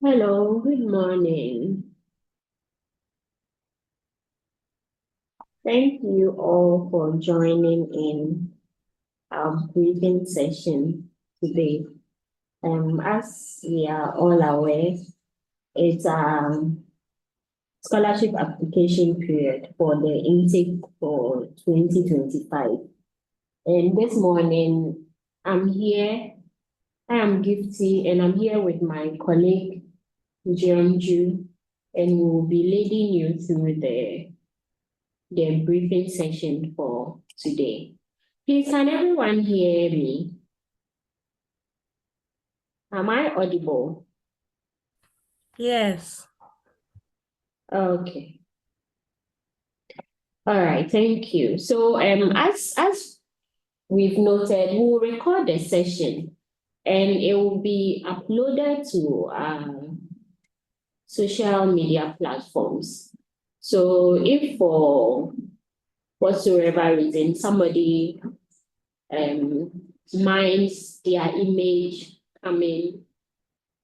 Hello, good morning. Thank you all for joining in our briefing session today. As we are all aware, it's scholarship application period for the intake for 2025. And this morning, I'm here, I am Gifty, and I'm here with my colleague, Jeonju, and we'll be leading you through the briefing session for today. Please, can everyone hear me? Am I audible? Yes. Okay. All right, thank you. So as we've noted, we'll record the session and it will be uploaded to social media platforms. So if for whatsoever reason somebody minds their image coming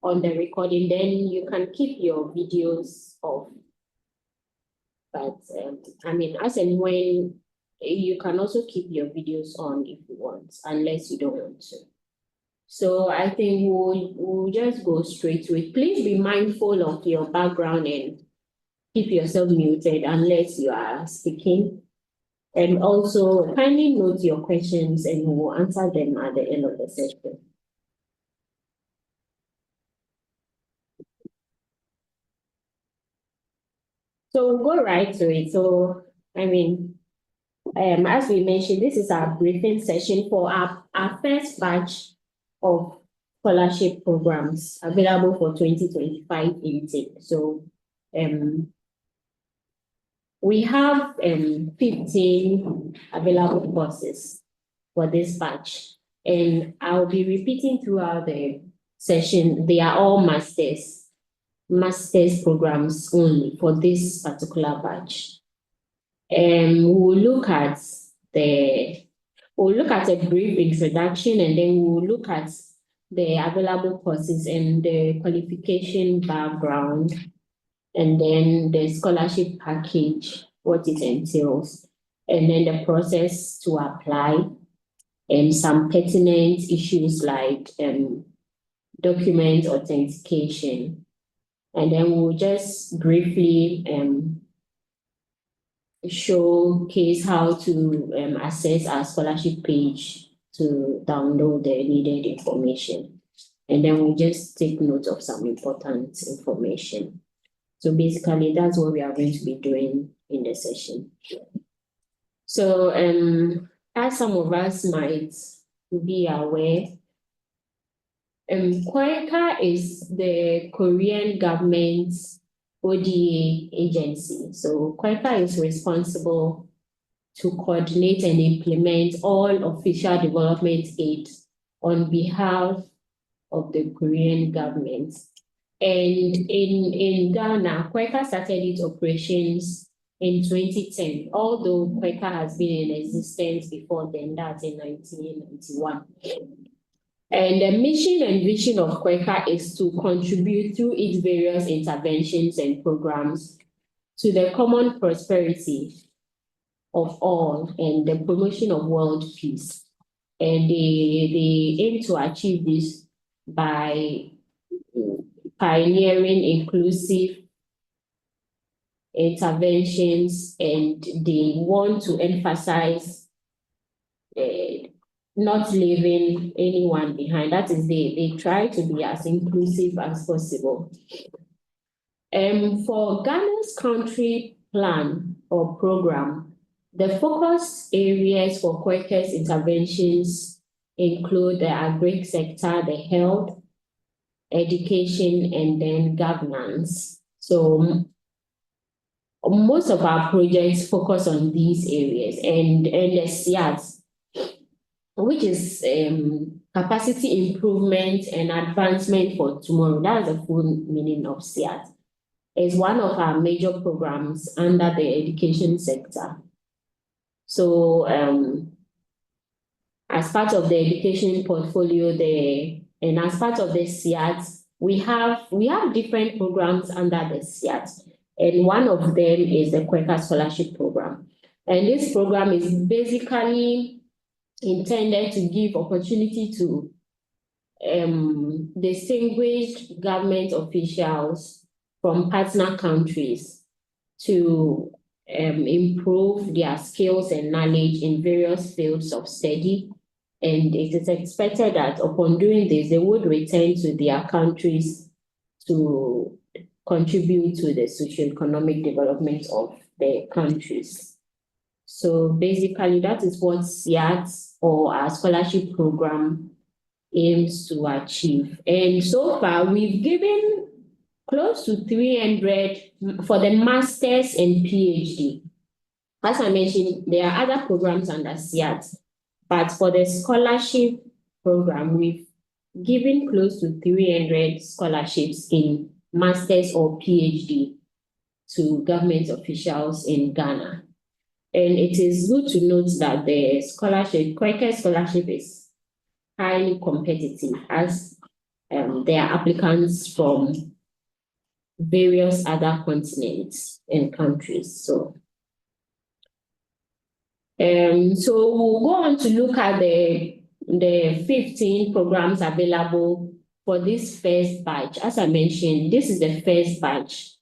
on the recording, then you can keep your videos off. But as and when you can also keep your videos on if you want, unless you don't want to. So I think we'll just go straight to it. Please be mindful of your background and keep yourself muted unless you are speaking. And also kindly note your questions and we'll answer them at the end of the session. So we'll go right to it. So, as we mentioned, this is our briefing session for our first batch of scholarship programs available for 2025 intake. So, we have 15 available courses for this batch, and I'll be repeating throughout the session. They are all master's programs only for this particular batch. We'll look at a brief introduction and then we'll look at the available courses and the qualification background and then the scholarship package, what it entails, and then the process to apply and some pertinent issues like document authentication. And then we'll just briefly showcase how to access our scholarship page to download the needed information. And then we'll just take note of some important information. So basically, that's what we are going to be doing in the session. So as some of us might be aware, KOICA is the Korean government's ODA agency. So KOICA is responsible to coordinate and implement all official development aid on behalf of the Korean government. And in Ghana, KOICA started its operations in 2010, although KOICA has been in existence before then, that's in 1991. And the mission and vision of KOICA is to contribute through its various interventions and programs to the common prosperity of all and the promotion of world peace. And they aim to achieve this by pioneering inclusive interventions, and they want to emphasize not leaving anyone behind. That is, they try to be as inclusive as possible. For Ghana's country plan or program, the focus areas for KOICA's interventions include the agri sector, the health, education, and then governance. So most of our projects focus on these areas, and the SIAT, which is capacity improvement and advancement for tomorrow. That's the full meaning of SIAT. Is one of our major programs under the education sector. So as part of the education portfolio, and as part of the SIAT, we have different programs under the SIAT, and one of them is the KOICA Scholarship Program. And this program is basically intended to give opportunity to distinguished government officials from partner countries to improve their skills and knowledge in various fields of study. And it is expected that upon doing this, they would return to their countries to contribute to the socio-economic development of their countries. So basically, that is what SIAT, or our scholarship program, aims to achieve. And so far, we've given close to 300 for the masters and PhD. As I mentioned, there are other programs under SIAT, but for the scholarship program, we've given close to 300 scholarships in masters or PhD to government officials in Ghana. And it is good to note that the scholarship, KOICA scholarship, is highly competitive, as there are applicants from various other continents and countries. So we'll go on to look at the 15 programs available for this first batch. As I mentioned, this is the first batch.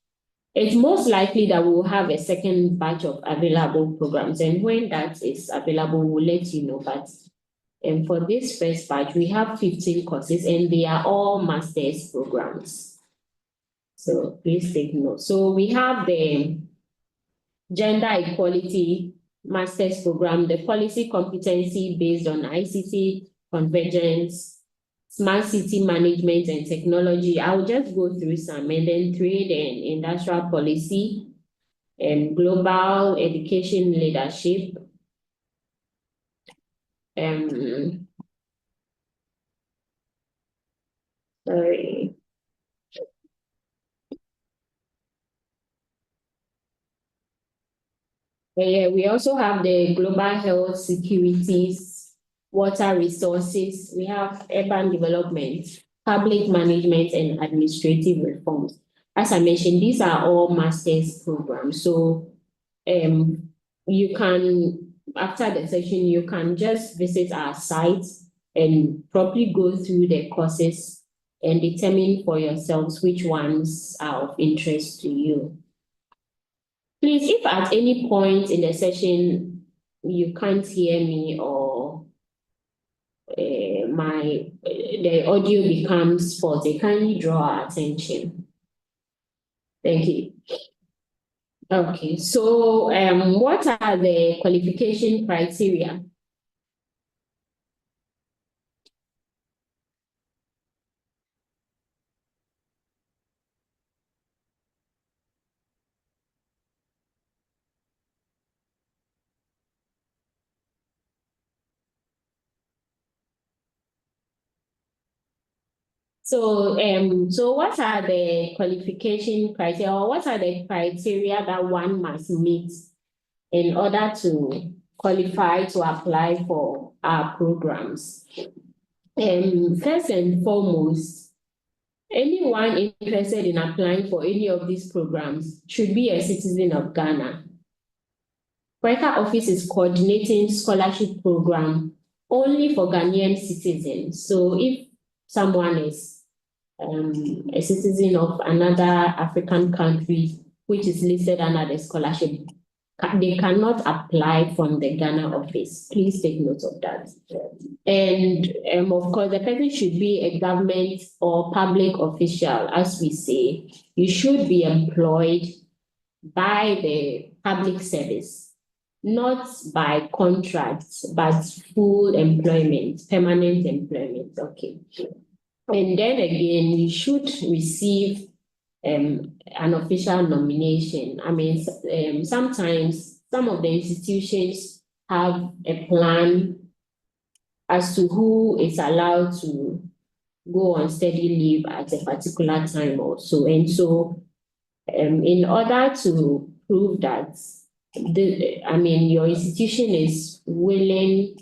It's most likely that we'll have a second batch of available programs, and when that is available, we'll let you know. But for this first batch, we have 15 courses, and they are all master's programs. So please take note. So we have the Gender Equality Master's Program, the Policy Competency based on ICT Convergence, Smart City Management and Technology. I'll just go through some, and then Trade and Industrial Policy, and Global Education Leadership, sorry. We also have the Global Health Securities, Water Resources. We have Urban Development, Public Management and Administrative Reforms. As I mentioned, these are all master's programs. So you can, after the session, you can just visit our site and properly go through the courses and determine for yourselves which ones are of interest to you. Please, if at any point in the session you can't hear me, or the audio becomes faulty, kindly draw our attention. Thank you. Okay, so what are the qualification criteria? So what are the qualification criteria, or what are the criteria that one must meet in order to qualify to apply for our programs? First and foremost, anyone interested in applying for any of these programs should be a citizen of Ghana. KOICA office is coordinating scholarship program only for Ghanaian citizens. So if someone is a citizen of another African country which is listed under the scholarship, they cannot apply from the Ghana office. Please take note of that. And of course, the person should be a government or public official. As we say, you should be employed by the public service, not by contract, but full employment, permanent employment. Okay. And then again, you should receive an official nomination. I mean, sometimes some of the institutions have a plan as to who is allowed to go on study leave at a particular time or so. And so in order to prove that your institution is willing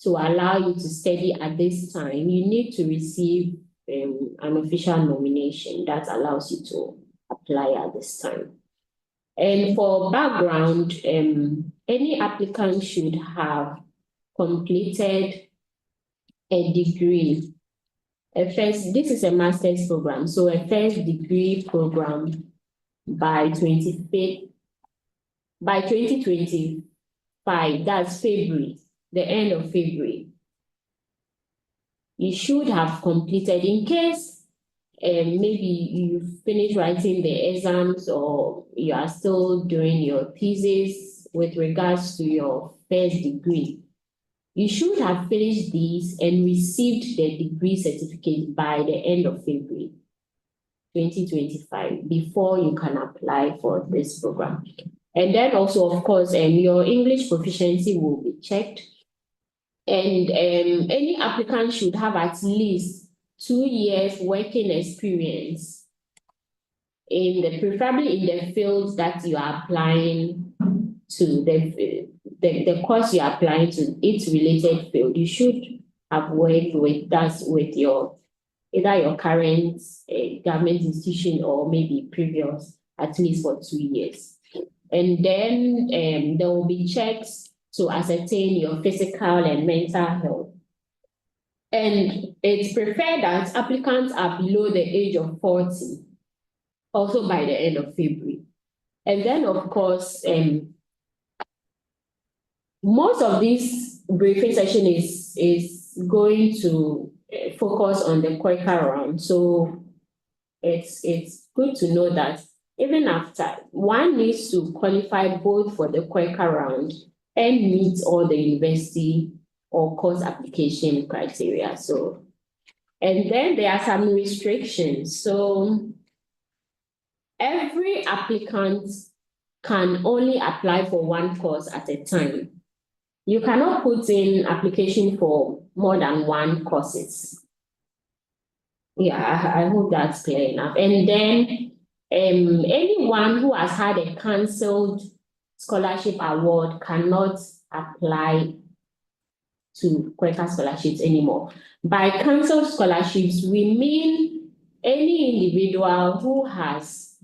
to allow you to study at this time, you need to receive an an official nomination that allows you to apply at this time. And for background, any applicant should have completed a degree. This is a master's program, so a first degree program by 2025, that's February, the end of February. You should have completed. In case maybe you finish writing the exams or you are still doing your thesis with regards to your first degree, you should have finished these and received the degree certificate by the end of February 2025 before you can apply for this program. And then also, of course, your English proficiency will be checked. And any applicant should have at least 2 years working experience preferably in the fields that you are applying to, the course you are applying to, its related field. You should have worked with your either your current government institution or maybe previous, at least for 2 years. And then there will be checks to ascertain your physical and mental health. And it's preferred that applicants are below the age of 40, also by the end of February. And then, of course, most of this briefing session is going to focus on the KOICA round. So it's good to know that even after, one needs to qualify both for the KOICA round and meet all the university or course application criteria. So, and then there are some restrictions. So every applicant can only apply for one course at a time. You cannot put in application for more than one courses. Yeah, I hope that's clear enough. And then anyone who has had a cancelled scholarship award cannot apply to KOICA scholarships anymore. By cancelled scholarships, we mean any individual who has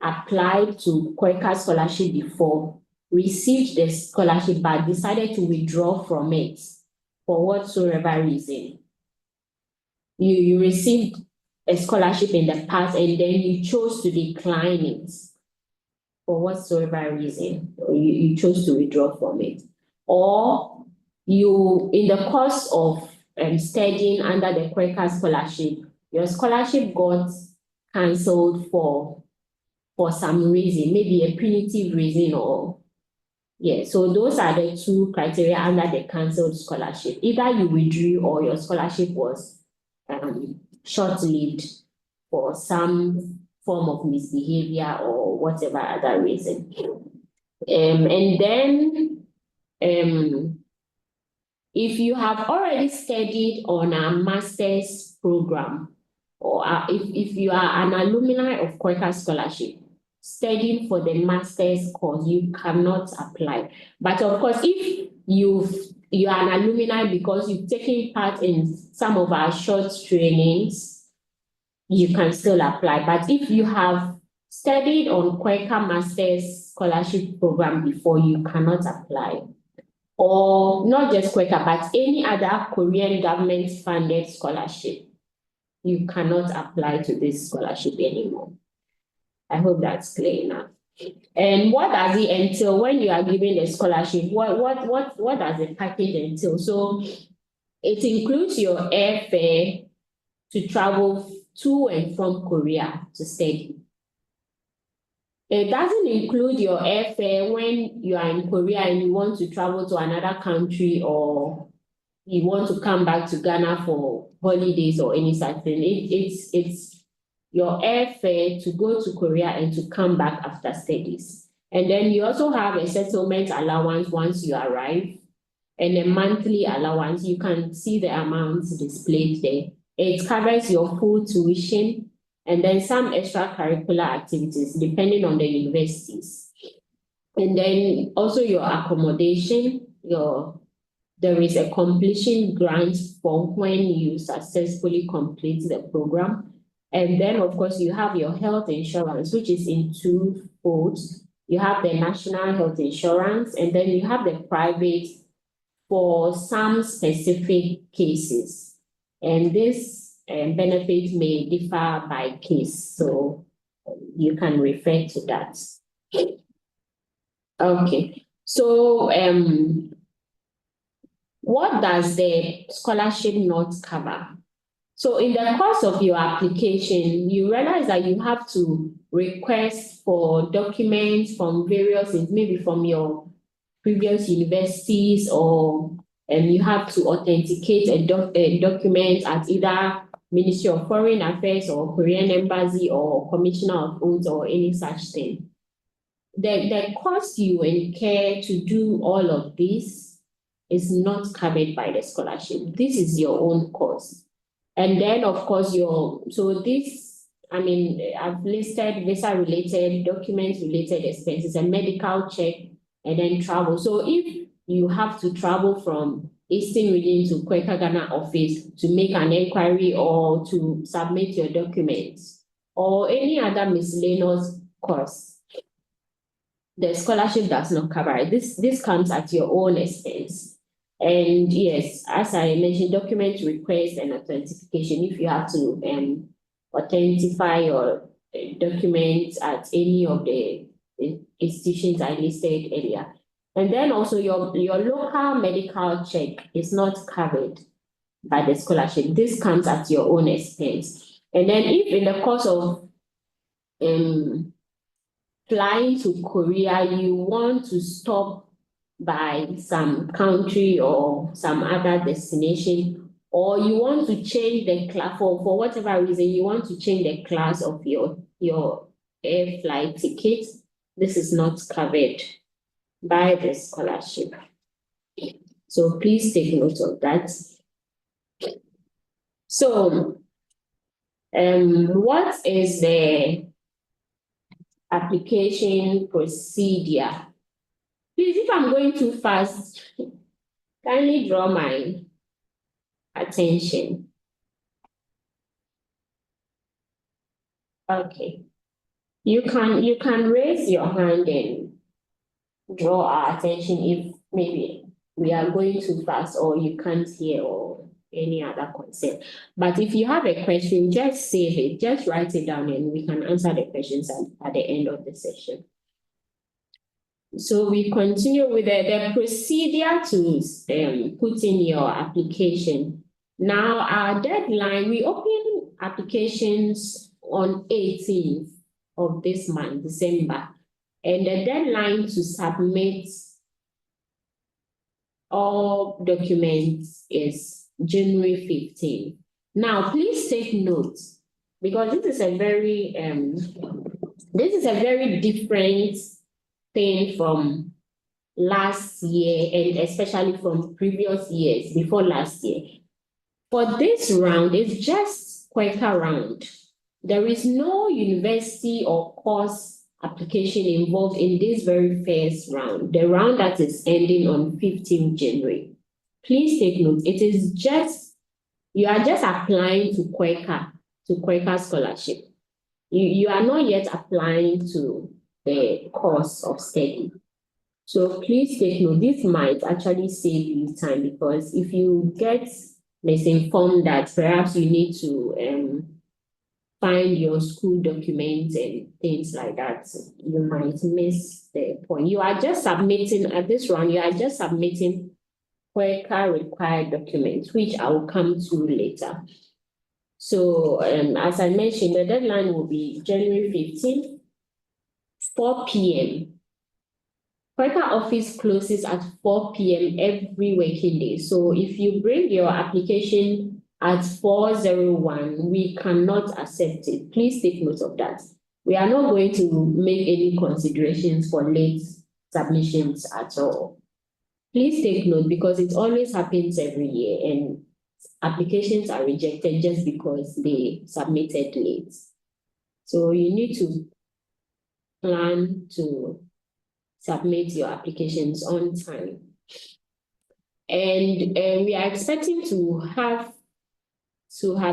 applied to KOICA scholarship before, received the scholarship but decided to withdraw from it for whatsoever reason. You received a scholarship in the past and then you chose to decline it for whatsoever reason, or you chose to withdraw from it. Or you, in the course of studying under the KOICA scholarship, your scholarship got cancelled for some reason, maybe a punitive reason or, yeah. So those are the two criteria under the cancelled scholarship. Either you withdrew or your scholarship was short-lived for some form of misbehavior or whatever other reason. And then if you have already studied on a master's program, or if you are an alumni of KOICA scholarship, studying for the master's course, you cannot apply. But of course, if you are an alumni because you've taken part in some of our short trainings, you can still apply. But if you have studied on KOICA master's scholarship program before, you cannot apply. Or not just KOICA, but any other Korean government funded scholarship, you cannot apply to this scholarship anymore. I hope that's clear enough. And what does it entail when you are giving a scholarship? What does the package entail? So it includes your airfare to travel to and from Korea to study. It doesn't include your airfare when you are in Korea and you want to travel to another country or you want to come back to Ghana for holidays or any such thing. It's your airfare to go to Korea and to come back after studies. And then you also have a settlement allowance once you arrive and a monthly allowance. You can see the amounts displayed there. It covers your full tuition and then some extracurricular activities depending on the universities. And then also your accommodation, your there is a completion grant for when you successfully complete the program. And then, of course, you have your health insurance, which is in two folds. You have the national health insurance, and then you have the private for some specific cases. And this benefit may differ by case, so you can refer to that. Okay, so what does the scholarship not cover? So in the course of your application, you realize that you have to request for documents from various, maybe from your previous universities, or you have to authenticate a document at either Ministry of Foreign Affairs or Korean Embassy or Commissioner of Oaths or any such thing. The cost you incur to do all of this is not covered by the scholarship. This is your own cost. And then, of course, I've listed visa-related, document-related expenses, and medical check, and then travel. So if you have to travel from Eastern Region to KOICA Ghana office to make an inquiry or to submit your documents or any other miscellaneous costs, the scholarship does not cover it. This comes at your own expense. And yes, as I mentioned, document request and authentication, if you have to authentify your documents at any of the institutions I listed earlier. And then also your local medical check is not covered by the scholarship. This comes at your own expense. And then if in the course of flying to Korea, you want to stop by some country or some other destination, or you want to change the class for whatever reason, you want to change the class of your air flight ticket, this is not covered by the scholarship. So please take note of that. So what is the application procedure? Please, if I'm going too fast, kindly draw my attention. Okay. You can raise your hand and draw our attention if maybe we are going too fast or you can't hear or any other concern. But if you have a question, just save it, just write it down and we can answer the questions at the end of the session. So we continue with the procedure to put in your application. Now our deadline, we open applications on 18th of this month, December. And the deadline to submit all documents is January 15th. Now, please take note, because this is a very different thing from last year, and especially from previous years before last year. For this round, it's just KOICA round. There is no university or course application involved in this very first round, the round that is ending on 15th January. Please take note, it is just, you are just applying to KOICA scholarship. You are not yet applying to the course of study. So please take note, this might actually save you time, because if you get misinformed that perhaps you need to find your school documents and things like that, you might miss the point. You are just submitting, at this round, you are just submitting KOICA required documents, which I will come to later. So as I mentioned, the deadline will be January 15th, 4 p.m. KOICA office closes at 4 p.m. every working day. So if you bring your application at 4:01, we cannot accept it. Please take note of that. We are not going to make any considerations for late submissions at all. Please take note, because it always happens every year and applications are rejected just because they submitted late. So you need to plan to submit your applications on time. And we are expecting to have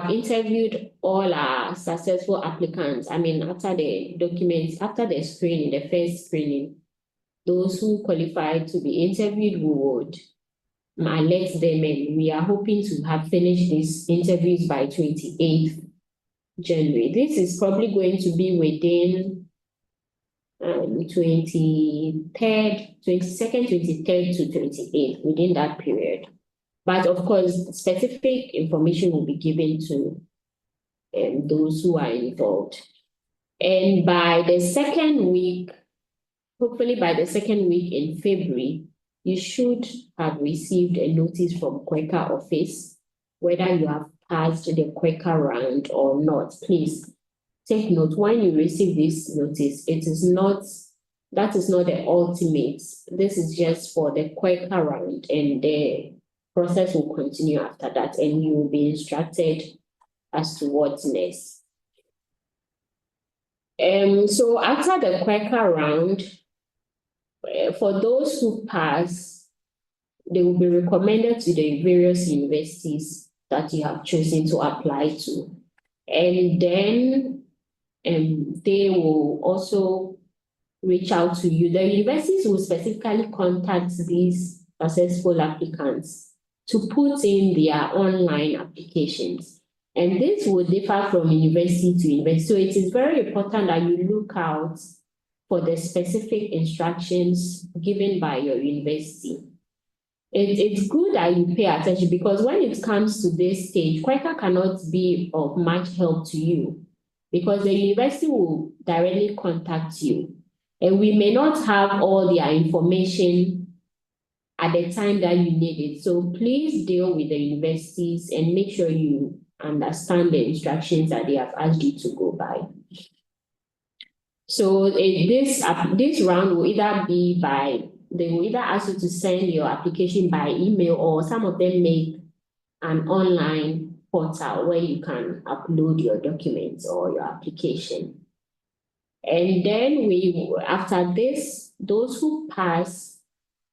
interviewed all our successful applicants. I mean, after the documents, after the screening, the first screening, those who qualified to be interviewed, we would alert them, and we are hoping to have finished these interviews by 28th January. This is probably going to be within 22nd, 23rd to 28th, within that period. But of course, specific information will be given to those who are involved. And by the second week, hopefully by the second week in February, you should have received a notice from KOICA office, whether you have passed the KOICA round or not. Please take note, when you receive this notice, that is not the ultimate. This is just for the KOICA round, and the process will continue after that, and you will be instructed as to what's next. So after the KOICA round, for those who pass, they will be recommended to the various universities that you have chosen to apply to. And then they will also reach out to you. The universities will specifically contact these successful applicants to put in their online applications. And this will differ from university to university. So it is very important that you look out for the specific instructions given by your university. It's good that you pay attention, because when it comes to this stage, KOICA cannot be of much help to you, because the university will directly contact you, and we may not have all their information at the time that you need it. So please deal with the universities and make sure you understand the instructions that they have asked you to go by. So this round will either be they will either ask you to send your application by email, or some of them make an online portal where you can upload your documents or your application. And then after this, those who pass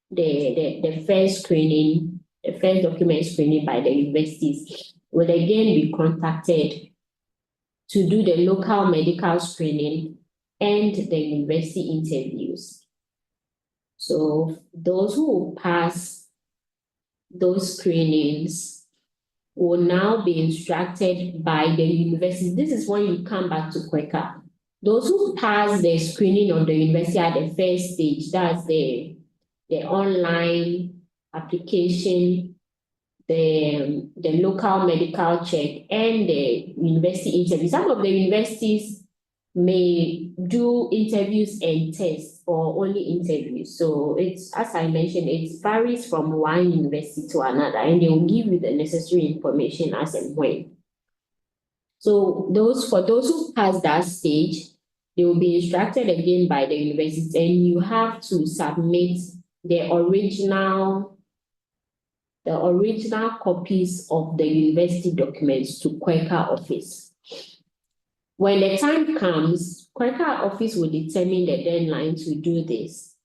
the first screening, the first document screening by the universities, will again be contacted to do the local medical screening and the university interviews. So those who pass those screenings will now be instructed by the university. This is when you come back to KOICA. Those who pass the screening of the university at the first stage, that's the online application, the local medical check, and the university interview. Some of the universities may do interviews and tests, or only interviews. So it's, as I mentioned, it varies from one university to another, and they will give you the necessary information as and when. So for those who pass that stage, they will be instructed again by the university, and you have to submit the original copies of the university documents to KOICA office. When the time comes, KOICA office will determine the deadline to do this,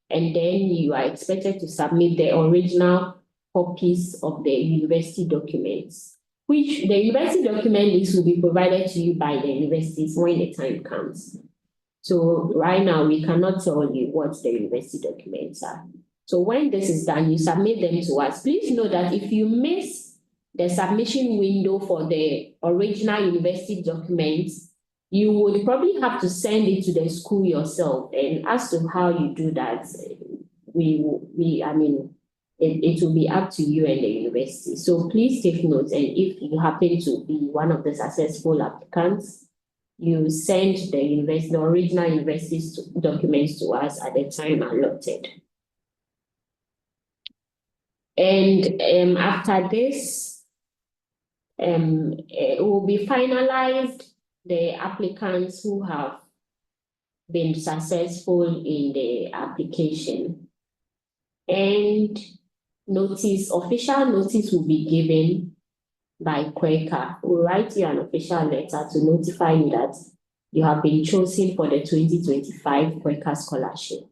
and then you are expected to submit the original copies of the university documents, which the university document list will be provided to you by the universities when the time comes. So right now, we cannot tell you what the university documents are. So when this is done, you submit them to us. Please know that if you miss the submission window for the original university documents, you would probably have to send it to the school yourself. And as to how you do that, it will be up to you and the university. So please take note. And if you happen to be one of the successful applicants, you send the original university documents to us at the time allotted. And after this, it will be finalized, the applicants who have been successful in the application, and official notice will be given by KOICA. We'll write you an official letter to notify you that you have been chosen for the 2025 KOICA scholarship,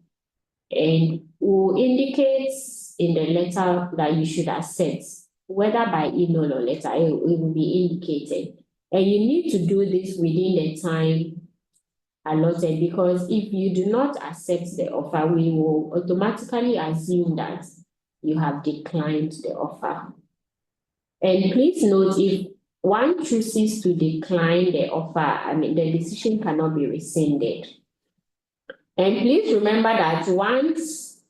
and will indicate in the letter that you should accept, whether by email or letter, it will be indicated. And you need to do this within the time allotted, because if you do not accept the offer, we will automatically assume that you have declined the offer. And please note, if one chooses to decline the offer, the decision cannot be rescinded. And please remember that once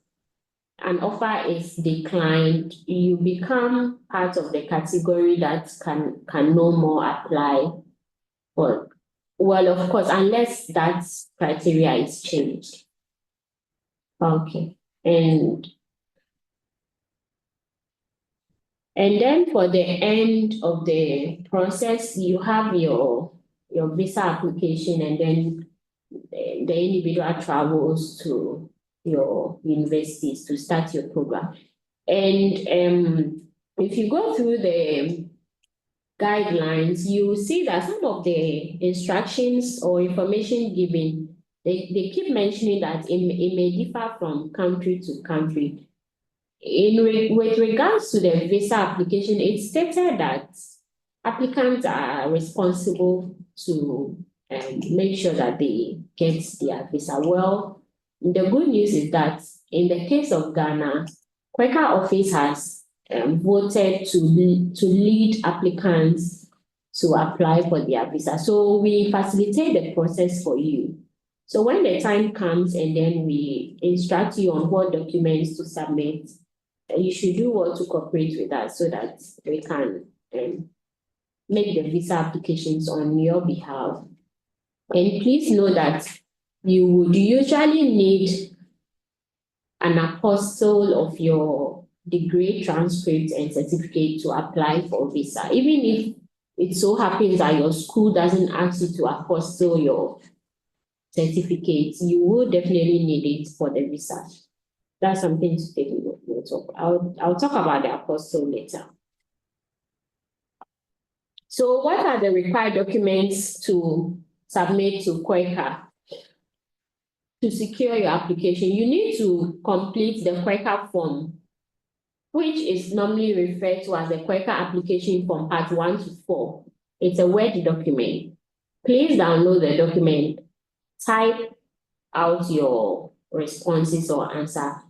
an offer is declined, you become part of the category that can no more apply. Well, of course, unless that criteria is changed. Okay. And then for the end of the process, you have your visa application, and then the individual travels to your universities to start your program. And if you go through the guidelines, you see that some of the instructions or information given, they keep mentioning that it may differ from country to country. With regards to the visa application, it stated that applicants are responsible to make sure that they get their visa. Well, the good news is that in the case of Ghana, KOICA office has voted to lead applicants to apply for their visa. So we facilitate the process for you. So when the time comes and then we instruct you on what documents to submit, you should do well to cooperate with us so that we can make the visa applications on your behalf. And please know that you would usually need an apostle of your degree transcript and certificate to apply for visa. Even if it so happens that your school doesn't ask you to apostle your certificate, you will definitely need it for the visa. That's something to take note of. I'll talk about the apostle later. So what are the required documents to submit to KOICA to secure your application? You need to complete the KOICA form, which is normally referred to as the KOICA application form part 1 to 4. It's a Word document. Please download the document, type out your responses or answer.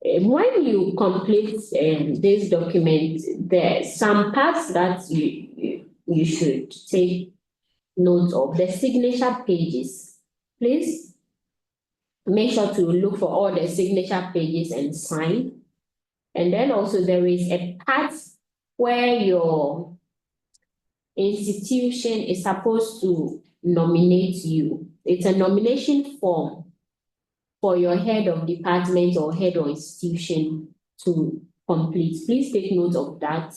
When you complete this document, there are some parts that you should take note of. The signature pages. Please make sure to look for all the signature pages and sign. And then also there is a part where your institution is supposed to nominate you. It's a nomination form for your head of department or head of institution to complete. Please take note of that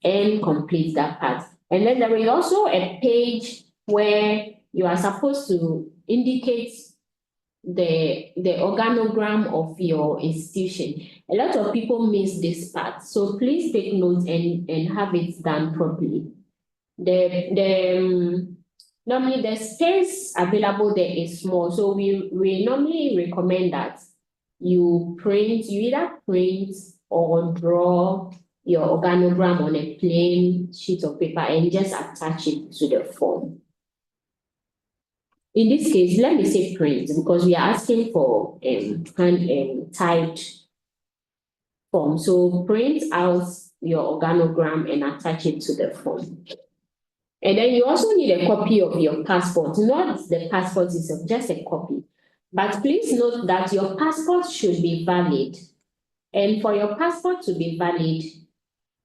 and complete that part. And then there is also a page where you are supposed to indicate the organogram of your institution. A lot of people miss this part, so please take note and have it done properly. Normally the space available there is small, so we normally recommend that you either print or draw your organogram on a plain sheet of paper and just attach it to the form. In this case, let me say print, because we are asking for hand typed form. So print out your organogram and attach it to the form. And then you also need a copy of your passport, not the passport itself, just a copy. But please note that your passport should be valid. And for your passport to be valid,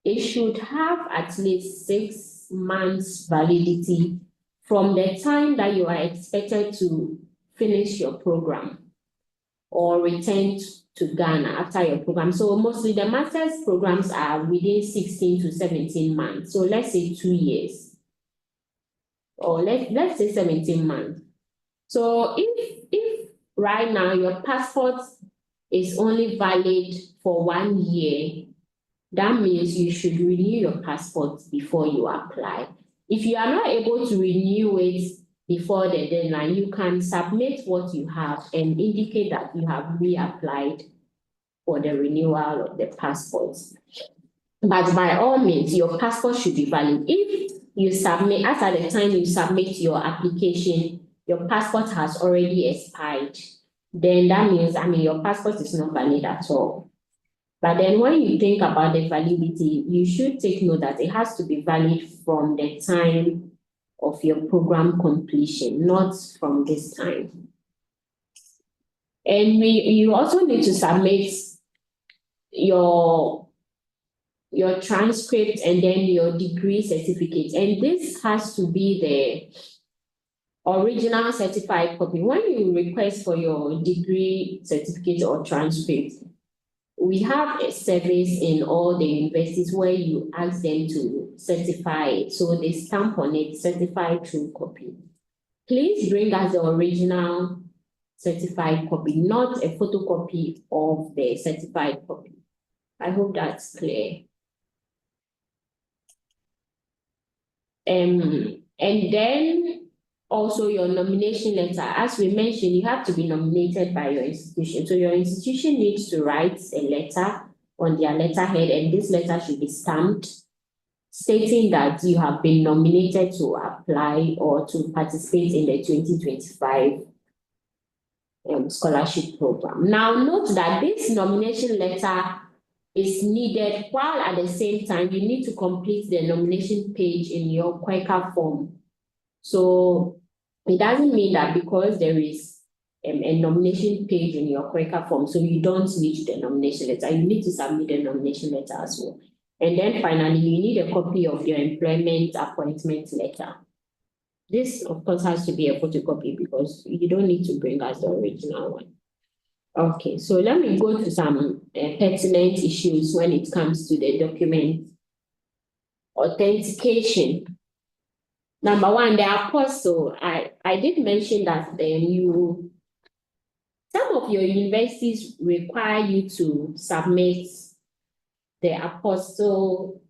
it should have at least 6 months validity from the time that you are expected to finish your program or return to Ghana after your program. So mostly the master's programs are within 16 to 17 months. So let's say 2 years. Or let's say 17 months. So if right now your passport is only valid for 1 year, that means you should renew your passport before you apply. If you are not able to renew it before the deadline, you can submit what you have and indicate that you have reapplied for the renewal of the passport. But by all means, your passport should be valid. If you submit, as at the time you submit your application, your passport has already expired, then that means, your passport is not valid at all. But then when you think about the validity, you should take note that it has to be valid from the time of your program completion, not from this time. And you also need to submit your transcript and then your degree certificate. And this has to be the original certified copy. When you request for your degree certificate or transcript, we have a service in all the universities where you ask them to certify it. So they stamp on it, certified true copy. Please bring us the original certified copy, not a photocopy of the certified copy. I hope that's clear. And then also your nomination letter. As we mentioned, you have to be nominated by your institution. So your institution needs to write a letter on their letterhead, and this letter should be stamped, stating that you have been nominated to apply or to participate in the 2025 scholarship program. Now, note that this nomination letter is needed while at the same time you need to complete the nomination page in your KOICA form. So it doesn't mean that because there is a nomination page in your KOICA form, so you don't need the nomination letter. You need to submit the nomination letter as well. And then finally, you need a copy of your employment appointment letter. This, of course, has to be a photocopy because you don't need to bring us the original one. Okay, so let me go to some pertinent issues when it comes to the document authentication. Number one, the apostle. I did mention that some of your universities require you to submit the apostle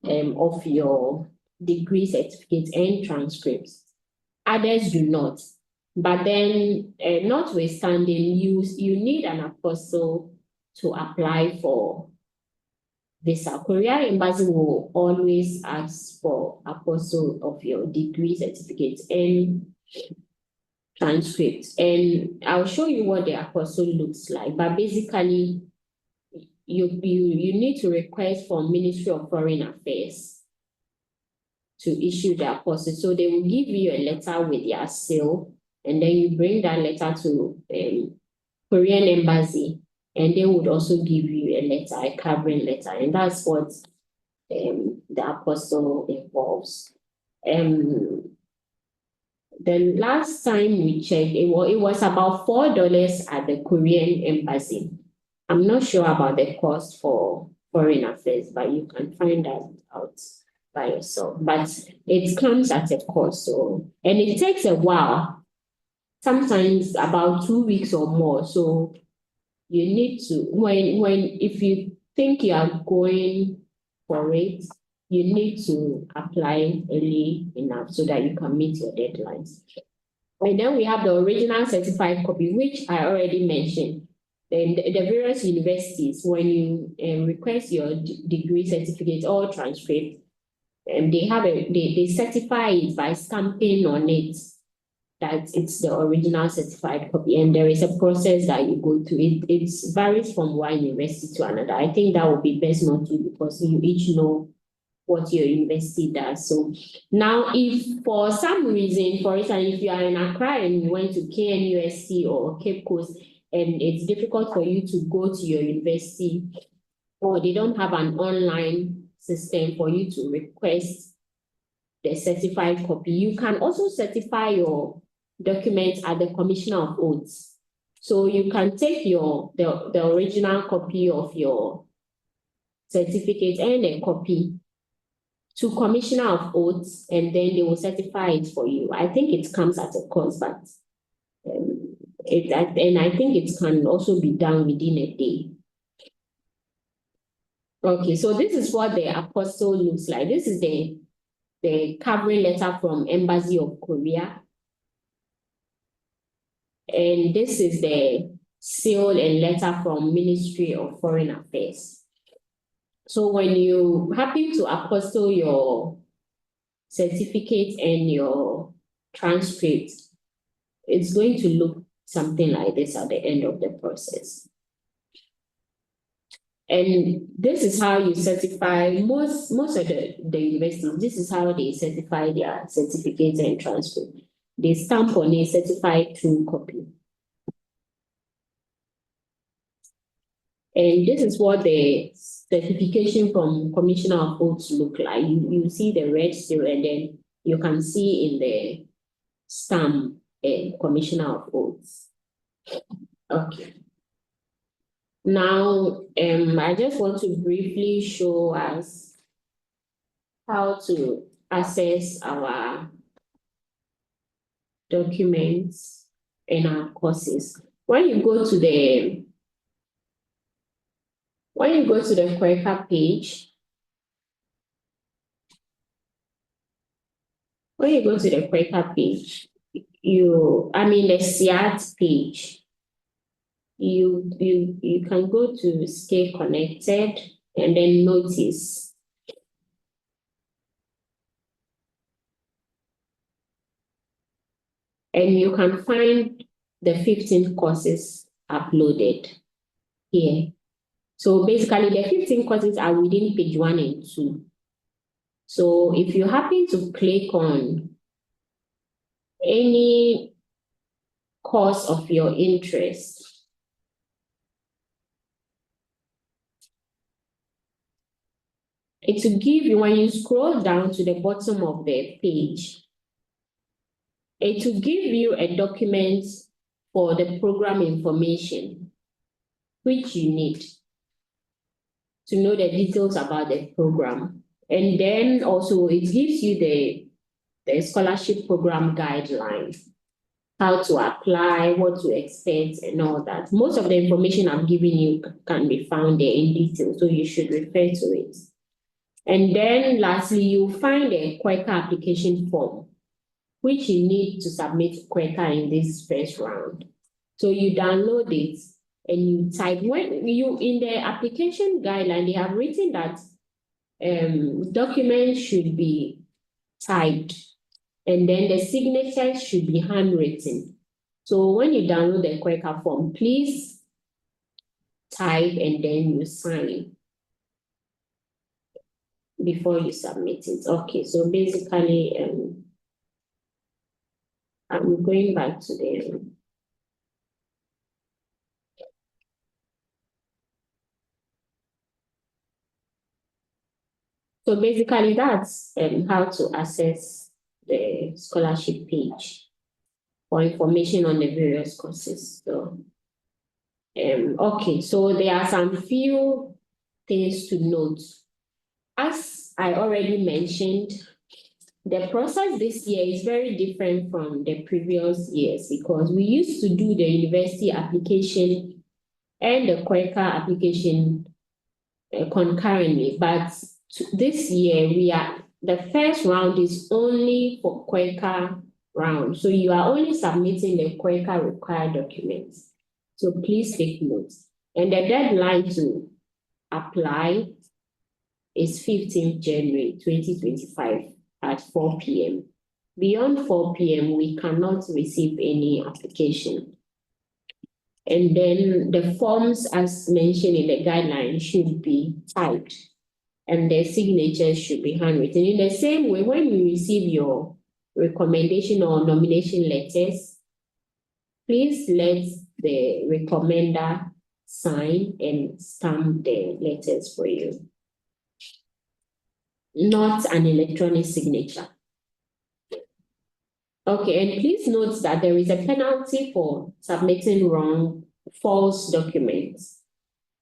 of your degree certificate and transcripts. Others do not. But then, notwithstanding, you need an apostle to apply for visa. Korea Embassy will always ask for apostle of your degree certificate and transcript. And I'll show you what the apostle looks like. But basically, you need to request from Ministry of Foreign Affairs to issue the apostle. So they will give you a letter with their seal, and then you bring that letter to Korean Embassy, and they would also give you a letter, a covering letter, and that's what the apostle involves. The last time we checked, it was about $4 at the Korean Embassy. I'm not sure about the cost for Foreign Affairs, but you can find that out by yourself. But it comes at a cost, and it takes a while, sometimes about 2 weeks or more. So you need to, if you think you are going for it, you need to apply early enough so that you can meet your deadlines. And then we have the original certified copy, which I already mentioned. Then the various universities, when you request your degree certificate or transcript, they certify it by stamping on it that it's the original certified copy, and there is a process that you go through. It varies from one university to another. I think that would be best not to, because you each know what your university does. So now, if for some reason, for instance, if you are in Accra and you went to KNUST or Cape Coast, and it's difficult for you to go to your university, or they don't have an online system for you to request the certified copy, you can also certify your documents at the Commissioner of Oaths. So you can take the original copy of your certificate and a copy to Commissioner of Oaths, and then they will certify it for you. I think it comes at a cost, but and I think it can also be done within a day. Okay, so this is what the apostle looks like. This is the covering letter from Embassy of Korea. And this is the seal and letter from Ministry of Foreign Affairs. So when you happen to apostle your certificate and your transcript, it's going to look something like this at the end of the process. And this is how you certify most of the universities. This is how they certify their certificates and transcript. They stamp on a certified true copy. And this is what the certification from Commissioner of Oaths look like. You see the red seal, and then you can see in the stamp Commissioner of Oaths. Okay. Now, I just want to briefly show us how to access our documents in our courses. When you go to the KOICA page, the SIAT page, you can go to Stay Connected and then Notice. And you can find the 15 courses uploaded here. So basically the 15 courses are within page 1 and 2. So if you happen to click on any course of your interest, it will give you, when you scroll down to the bottom of the page, it will give you a document for the program information, which you need to know the details about the program. And then also it gives you the scholarship program guidelines, how to apply, what to expect, and all that. Most of the information I've given you can be found there in detail, so you should refer to it. And then lastly, you'll find a KOICA application form, which you need to submit to KOICA in this first round. So you download it and you type. When you in the application guideline, they have written that documents should be typed and then the signature should be handwritten. So when you download the KOICA form, please type and then you sign before you submit it. Okay, so basically, I'm going back to the so basically that's how to access the scholarship page for information on the various courses. So okay, so there are some few things to note. As I already mentioned, the process this year is very different from the previous years because we used to do the university application and the KOICA application concurrently, but this year the first round is only for KOICA round. So you are only submitting the KOICA required documents. So please take note. And the deadline to apply is 15th January 2025 at 4 p.m. Beyond 4 p.m., we cannot receive any application. And then the forms, as mentioned in the guidelines, should be typed and the signatures should be handwritten. In the same way, when you receive your recommendation or nomination letters, please let the recommender sign and stamp the letters for you, not an electronic signature. Okay, and please note that there is a penalty for submitting wrong, false documents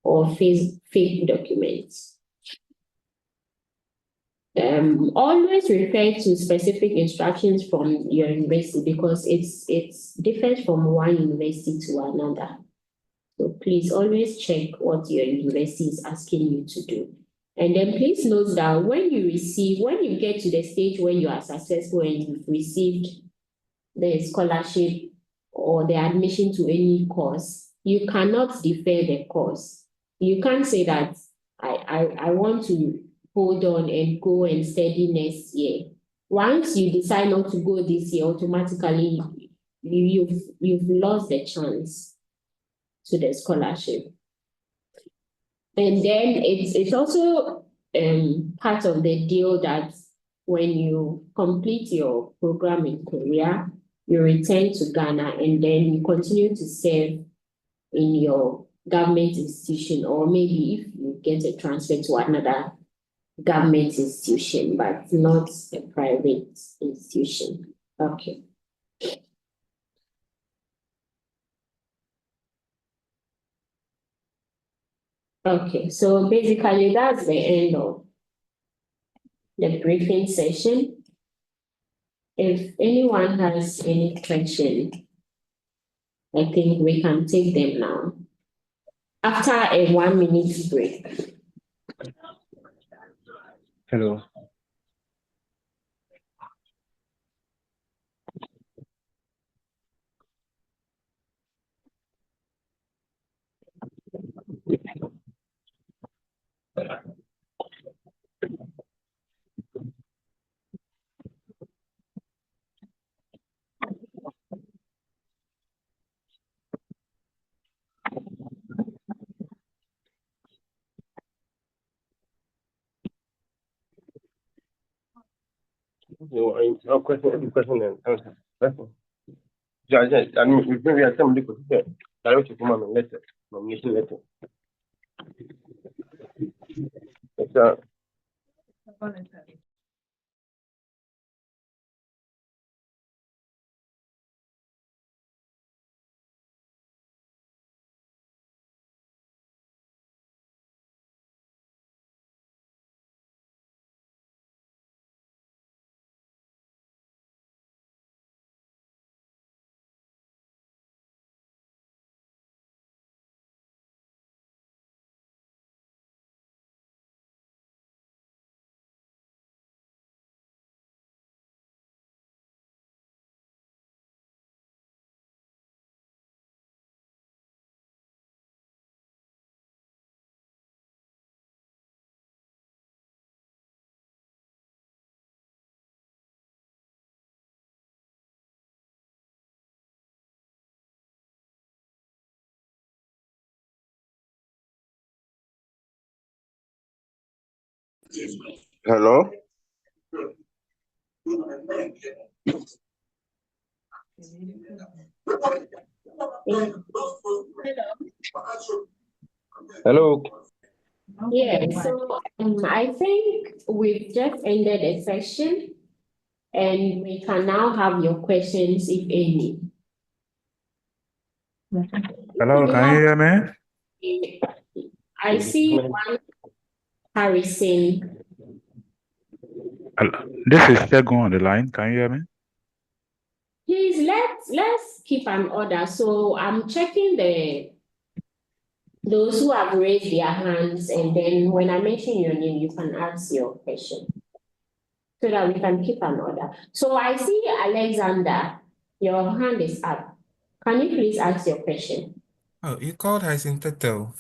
or fake documents. Always refer to specific instructions from your university because it's different from one university to another. So please always check what your university is asking you to do. And then please note that when you get to the stage where you are successful and you've received the scholarship or the admission to any course, you cannot defer the course. You can't say that I want to hold on and go and study next year. Once you decide not to go this year, automatically you've lost the chance to the scholarship. And then it's also part of the deal that when you complete your program in Korea, you return to Ghana and then you continue to serve in your government institution, or maybe if you get a transfer to another government institution, but not a private institution. Okay. Okay, so basically that's the end of the briefing session. If anyone has any question, I think we can take them now. After a 1 minute break. Hello. No question and answer. I mean, maybe I somebody could say, direct to come on letter, nomination letter. It's hello. Hello. Yeah, so I think we've just ended a session and we can now have your questions, if any. Hello, can you hear me? I see one Harrison. This is Segun on the line. Can you hear me? Please let's keep an order. So I'm checking those who have raised their hands, and then when I mention your name, you can ask your question so that we can keep an order. So I see Alexander, your hand is up. Can you please ask your question? Oh, you called Jacinto.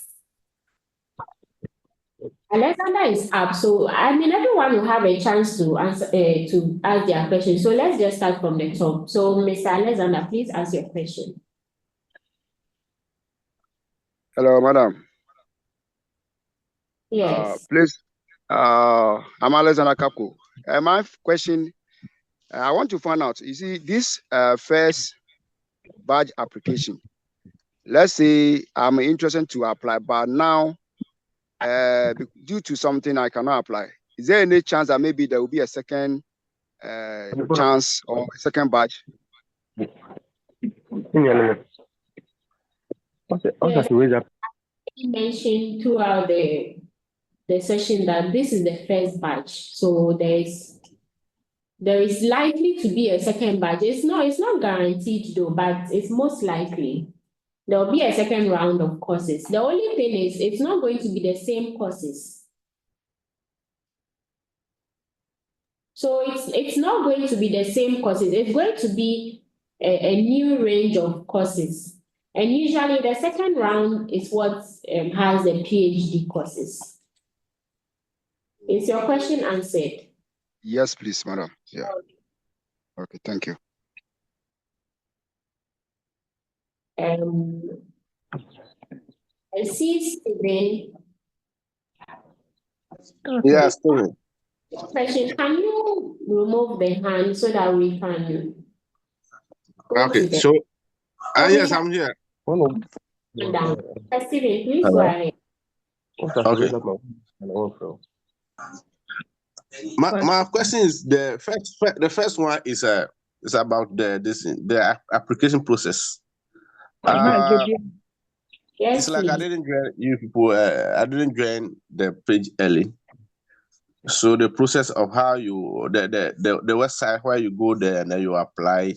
Alexander is up, so I mean everyone will have a chance to answer to ask their question. So let's just start from the top. So Mr. Alexander, please ask your question. Hello, madam. Yes. Please, I'm Alexander Kapko. My question, I want to find out, you see, this first badge application, let's say I'm interested to apply, but now, due to something I cannot apply, is there any chance that maybe there will be a second chance or a second badge? Yes. You mentioned throughout the session that this is the first batch, so there is likely to be a second batch. It's not guaranteed though, but it's most likely there will be a second round of courses. The only thing is it's not going to be the same courses. So it's not going to be the same courses. It's going to be a new range of courses. And usually the second round is what has the PhD courses. Is your question answered? Yes, please, madam. Yeah. Okay, thank you. I see Stephen. Yeah, Steven. Question, can you remove the hand so that we can go to Okay, the so yes, we I'm here. have down. Stephen, please go Hello. ahead. Okay. My question is the first one is about the application process. Yes, It's like I please. didn't join you people. I didn't join the page early. So the process of how you the website where you go there and then you apply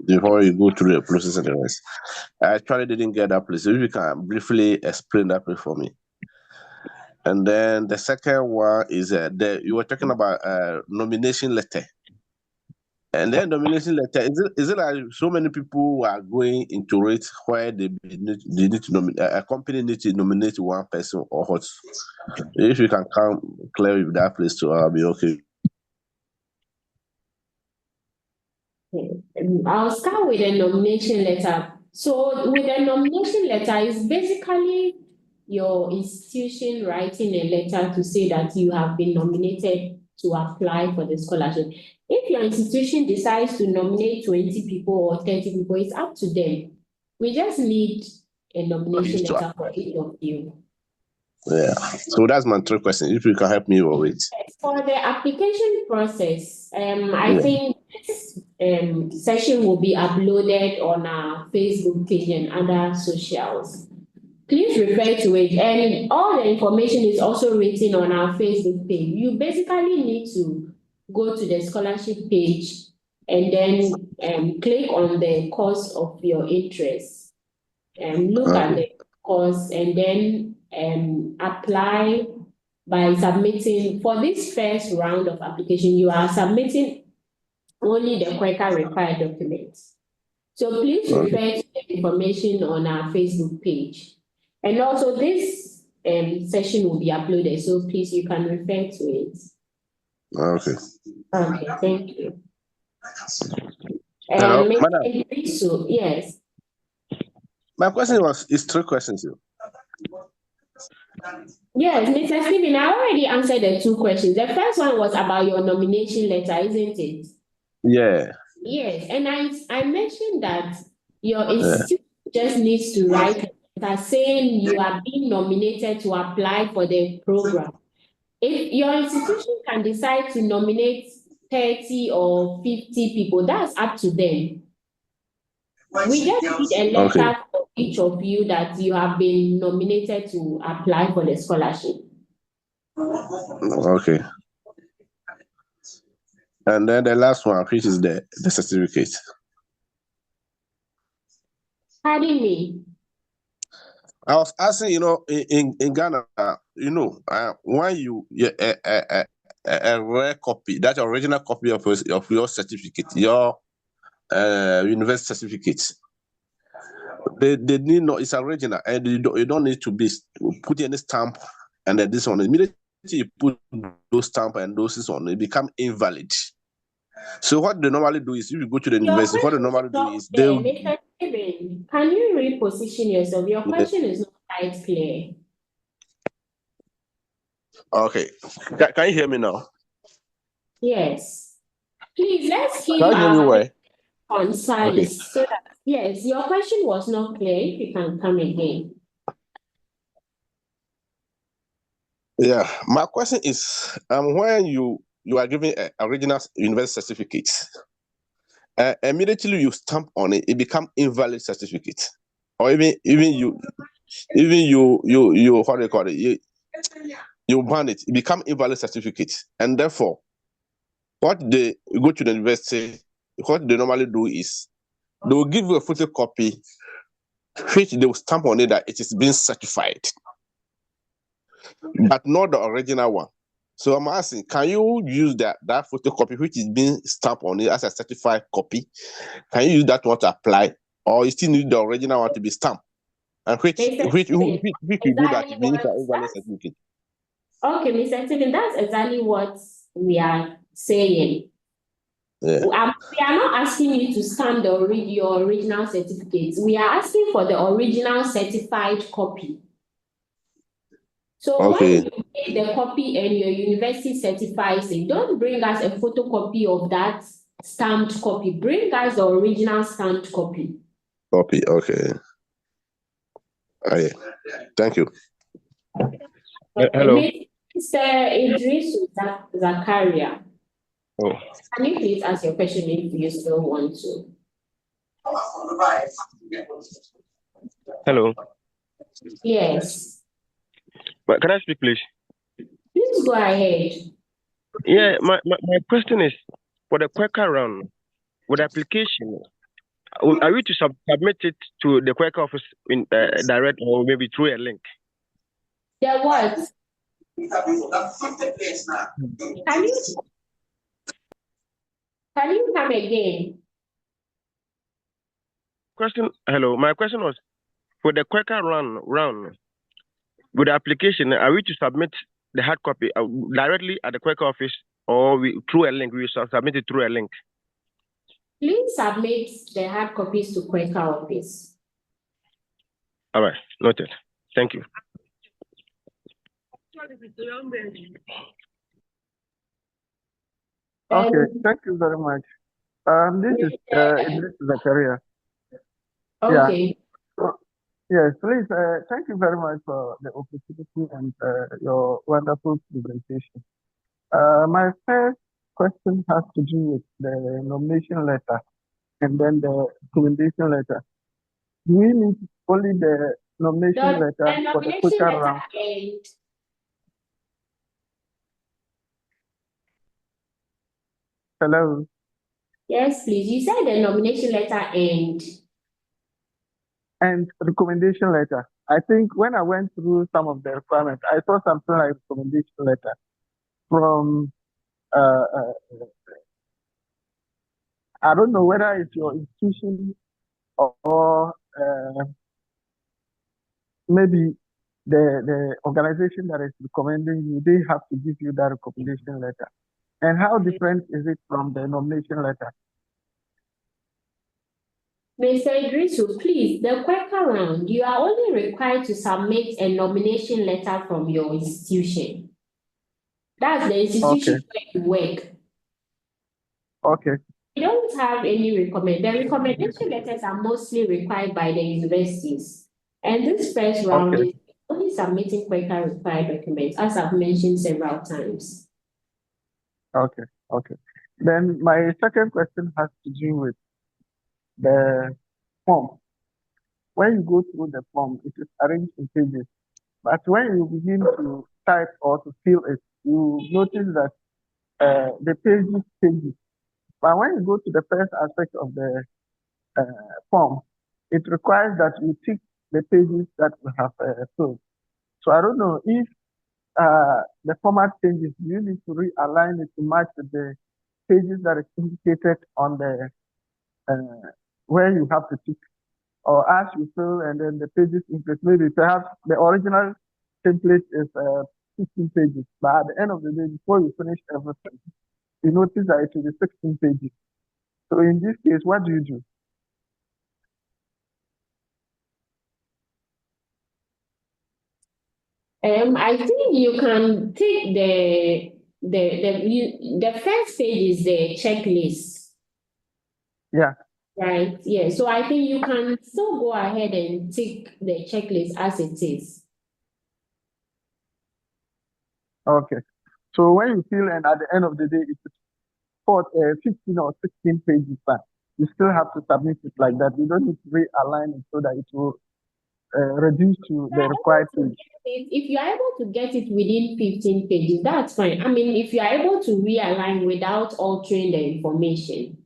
before you go through the process and the rest. I actually didn't get that place. So if you can briefly explain that place for me. And then the second one is you were talking about nomination letter. And then nomination letter, is it like so many people who are going into it where they need to nominate, a company needs to nominate one person or what? If you can come clear with that place too, I'll be okay. I'll start with a nomination letter. So with a nomination letter, it's basically your institution writing a letter to say that you have been nominated to apply for the scholarship. If your institution decides to nominate 20 people or 30 people, it's up to them. We just need a nomination letter for each of you. Yeah. So that's my third question. If you can help me with it. For the application process, I think this session will be uploaded on our Facebook page and other socials. Please refer to it, and all the information is also written on our Facebook page. You basically need to go to the scholarship page and then click on the course of your interest and look at the course and then apply by submitting. For this first round of application, you are submitting only the KOICA required documents. So please refer to the information on our Facebook page. And also this session will be uploaded, so please you can refer to it. Okay. Okay, thank you. Hello, madam. So, yes. My question is three questions. Yes, Mr. Stephen, I already answered the two questions. The first one was about your nomination letter, isn't it? Yeah. Yes, and I mentioned that your institute just needs to write a letter saying you are being nominated to apply for the program. If your institution can decide to nominate 30 or 50 people, that's up to them. We just need a letter for each of you that you have been nominated to apply for the scholarship. Okay. And then the last one, which is the certificate. Pardon me? I was asking, in Ghana, when you a rare copy, that original copy of your certificate, your university certificate, they need it's original, and you don't need to be put any stamp and then this one. Immediately you put those stamp and those on, it become invalid. So what they normally do is, if you go to the university, what they normally do is they. Mr. Steven, can you reposition yourself? Your question is not quite clear. Okay, can you hear me now? Yes. Please, let's keep on silence. So that, yes, your question was not clear. If you can come again. Yeah, my question is, when you are given an original university certificate, immediately you stamp on it, it become invalid certificate, or even you what do you call it? You ban it, it become invalid certificate, and therefore, what they go to the university, what they normally do is they will give you a photocopy, which they will stamp on it that it is being certified, but not the original one. So I'm asking, can you use that photocopy which is being stamped on it as a certified copy? Can you use that one to apply, or you still need the original one to be stamped? And which Mr. which Stephen, which you do that exactly beneath an what invalid certificate? okay, Mr. Stephen, that's exactly what we are saying. Yeah. We are not asking you to stamp your original certificate. We are asking for the original certified copy. So Okay. when you make the copy and your university certifies it, don't bring us a photocopy of that stamped copy. Bring us the original stamped copy. Copy. Okay. Okay. Thank you. Hello. Mr. Idris Zakaria, Oh, can you please ask your question if you still want to? hello. Yes, But can I speak, please? please go ahead. Yeah, my question is for the Quaker round with application. Are we to submit it to the Quaker office in direct or maybe through a link? The what? Can you come again? Hello. My question was for the Quaker round with the application. Are we to submit the hard copy directly at the Quaker office or through a link? We shall submit it through a link. Please submit the hard copies to Quaker office. All right, noted. Thank you. Okay, thank you very much. This is Idris Zakaria. Okay. Yeah. Yes, please. Thank you very much for the opportunity and your wonderful presentation. My first question has to do with the nomination letter and then the recommendation letter. Do we need only the nomination letter for the nomination quicker letter round? and Hello. yes, please. You said the nomination letter And recommendation letter. I think when I went through some of the requirements, I saw something like recommendation letter from I don't know whether it's your institution or maybe the organization that is recommending you, they have to give you that recommendation letter. And how different is it from the nomination letter? Mr. Idrisu, please, the Quaker round, you are only required to submit a nomination letter from your institution. That's the institution where you work. Okay. You don't have any recommend. The recommendation letters are mostly required by the universities. And this first round is only submitting Quaker required documents, as I've mentioned several times. Okay. Then my second question has to do with the form. When you go through the form, it is arranged in pages. But when you begin to type or to fill it, you notice that the pages. But when you go to the first aspect of the form, it requires that you tick the pages that we have filled. So I don't know if the format changes, you need to realign it to match with the pages that is indicated on the where you have to tick, or as you fill and then the pages increase. Maybe perhaps the original template is 15 pages, but at the end of the day, before you finish everything, you notice that it will be 16 pages. So in this case, what do you do? I think you can take the first page is the checklist. Yeah. Right. Yeah. So I think you can still go ahead and tick the checklist as it is. Okay. So when you fill and at the end of the day it's 15 or 16 pages back, you still have to submit it like that. You don't need to realign it so that it will reduce to the required page. If you are able to get it within 15 pages, that's fine. I mean, if you are able to realign without altering the information,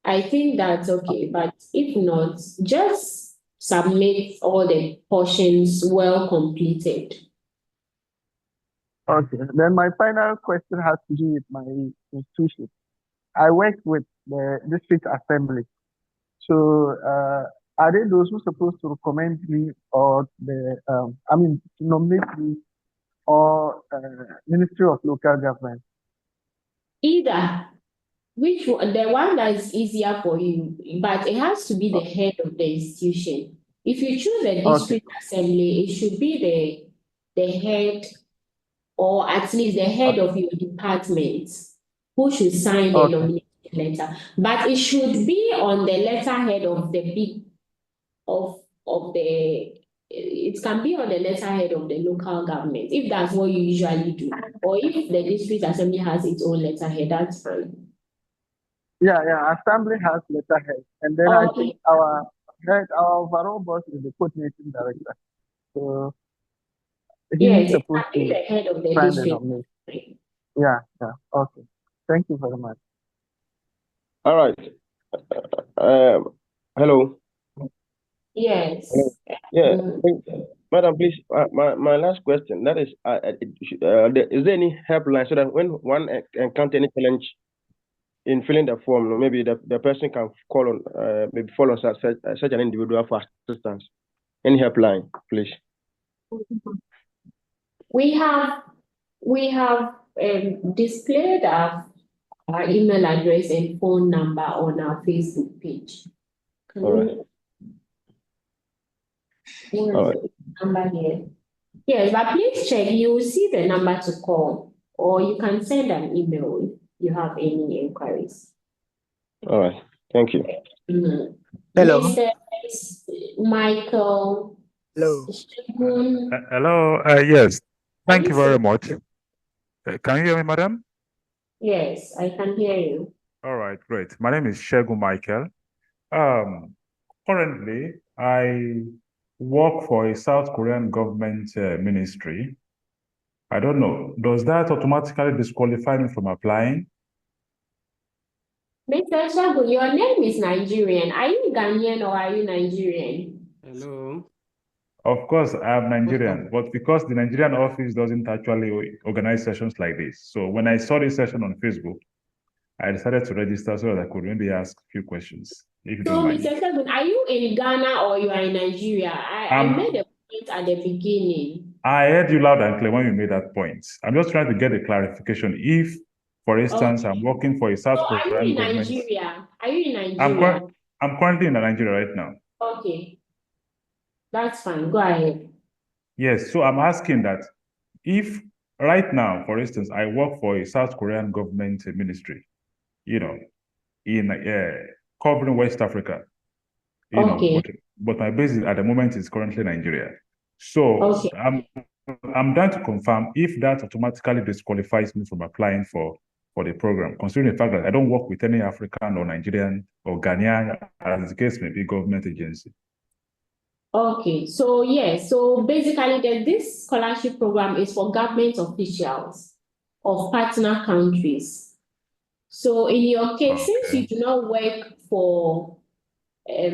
I think that's okay. But if not, just submit all the portions well completed. Okay. Then my final question has to do with my institution. I work with the district assembly. So are they those who are supposed to recommend me or to nominate me or Ministry of Local Government? Either. Which one, the one that is easier for you, but it has to be the head of the institution. If you choose a district assembly, it should be the head, or at least the head of your department, who should sign the nomination letter. But it should be on the letterhead of the big of the. It can be on the letterhead of the local government if that's what you usually do, or if the district assembly has its own letterhead, that's fine. Yeah. Assembly has letterhead, and then I think our overall boss is the coordinating director. So he's supposed to be the head of the sign the district. nomination. Yeah. Okay. Thank you very much. All right. Hello. Yes. Yeah. Madam, please, my last question, that is, is there any helpline so that when one encounter any challenge in filling the form, maybe the person can call on, maybe follow such an individual for assistance? Any helpline, please? We have displayed our email address and phone number on our Facebook page. All right. Number here. Yes, but please check. You will see the number to call, or you can send an email if you have any inquiries. All right. Thank you. Mm-hmm. Hello. Mr. Michael. Hello. Hello. Yes. Thank you very much. Can you hear me, madam? Yes, I can hear you. All right, great. My name is Shegun Michael. Currently, I work for a South Korean government ministry. I don't know. Does that automatically disqualify me from applying? Mr. Shagun, your name is Nigerian. Are you Ghanaian or are you Nigerian? Hello. Of course, I'm Nigerian, but because the Nigerian office doesn't actually organize sessions like this. So when I saw this session on Facebook, I decided to register so that I could maybe ask a few questions, if you don't mind. Mr. Shagun, are you in Ghana or you are in Nigeria? I made a point at the beginning. I heard you loud and clear when you made that point. I'm just trying to get a clarification. If, for instance, I'm working for a South Korean government. Nigeria? Are you in Nigeria? I'm currently in Nigeria right now. Okay. That's fine. Go ahead. Yes, so I'm asking that if right now, for instance, I work for a South Korean government ministry, in covering West Africa, but my base at the moment is currently Nigeria. So I'm trying to confirm if that automatically disqualifies me from applying for the program, considering the fact that I don't work with any African or Nigerian or Ghanaian, as the case may be, government agency. Okay, so yes, so basically this scholarship program is for government officials of partner countries. So in your case, since you do not work for a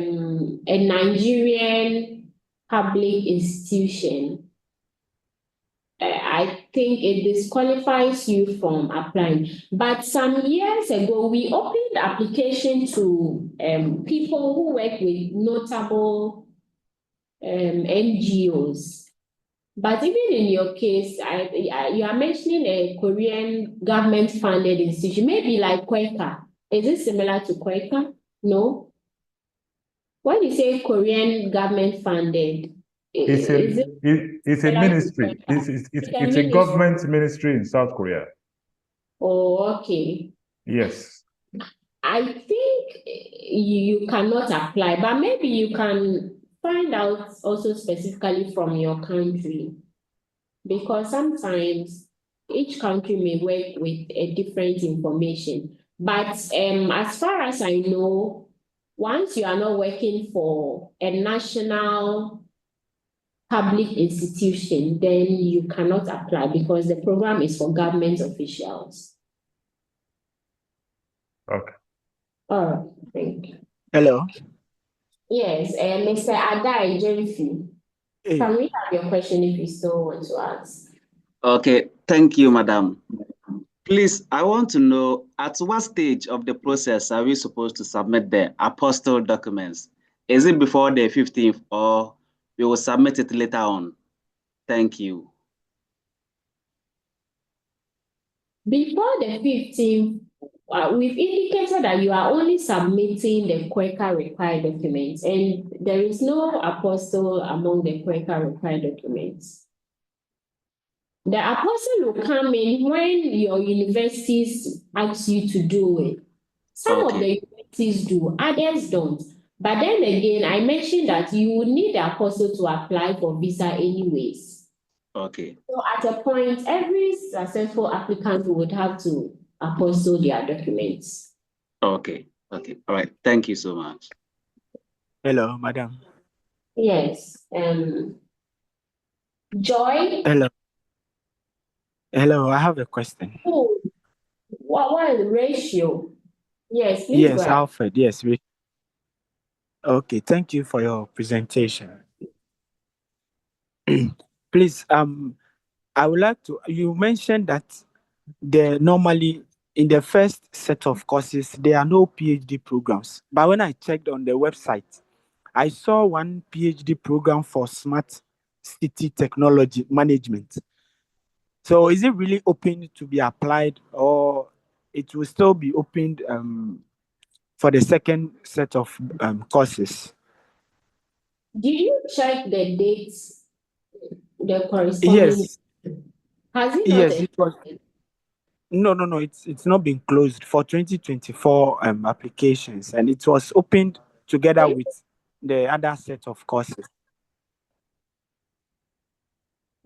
Nigerian public institution, I think it disqualifies you from applying. But some years ago, we opened application to people who work with notable NGOs. But even in your case, you are mentioning a Korean government-funded institution, maybe like KOICA. Is it similar to KOICA? No. When you say Korean government-funded, it's a ministry. It's a government ministry in South Korea. Oh, okay. Yes. I think you cannot apply, but maybe you can find out also specifically from your country, because sometimes each country may work with a different information. But as far as I know, once you are not working for a national public institution, then you cannot apply because the program is for government officials. Okay. All right, thank you. Hello. Yes, Mr. Adai Jenfi. Can we have your question if you still want to ask? Okay, thank you, madam. Please, I want to know at what stage of the process are we supposed to submit the apostle documents? Is it before the 15th or we will submit it later on? Thank you. Before the 15th, we've indicated that you are only submitting the KOICA required documents, and there is no apostle among the KOICA required documents. The apostle will come in when your universities ask you to do it. Some of the universities do, others don't. But then again, I mentioned that you would need the apostle to apply for visa anyways. Okay. So at a point, every successful applicant would have to apostle their documents. Okay. Okay. All right. Thank you so much. Hello, madam. Yes. Joy? Hello. Hello, I have a question. Oh, what is the ratio? Yes, please go Yes, ahead. Alfred. Yes, we. Okay, thank you for your presentation. Please, I would like to. You mentioned that normally in the first set of courses there are no PhD programs, but when I checked on the website, I saw one PhD program for smart city technology management. So is it really open to be applied, or it will still be opened for the second set of courses? Did you check the dates, the corresponding? Yes. Has it not? Yes, it was. No. It's not been closed for 2024 applications, and it was opened together with the other set of courses.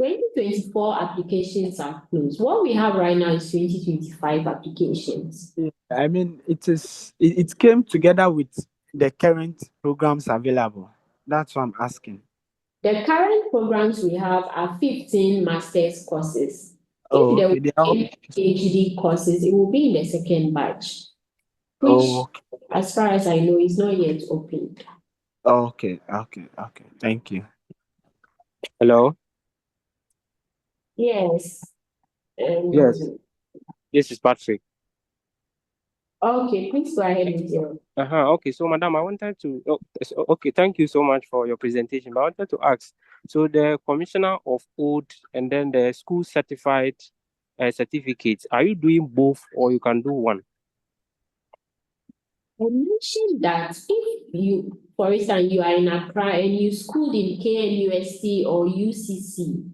2024 applications are closed. What we have right now is 2025 applications. I mean, it came together with the current programs available. That's what I'm asking. The current programs we have are 15 master's courses. Oh, if okay. there were any PhD courses, it will be in the second batch, which, as far as I know, is not yet opened. Okay. Thank you. Hello. Yes. Yes. This is Patrick. Okay, please go ahead with your. Okay, so madam, I wanted to. Okay, thank you so much for your presentation. But I wanted to ask, so the commissioner of oath and then the school certified certificates, are you doing both or you can do one? I mentioned that if you, for instance, you are in Accra and you schooled in KNUST or UCC,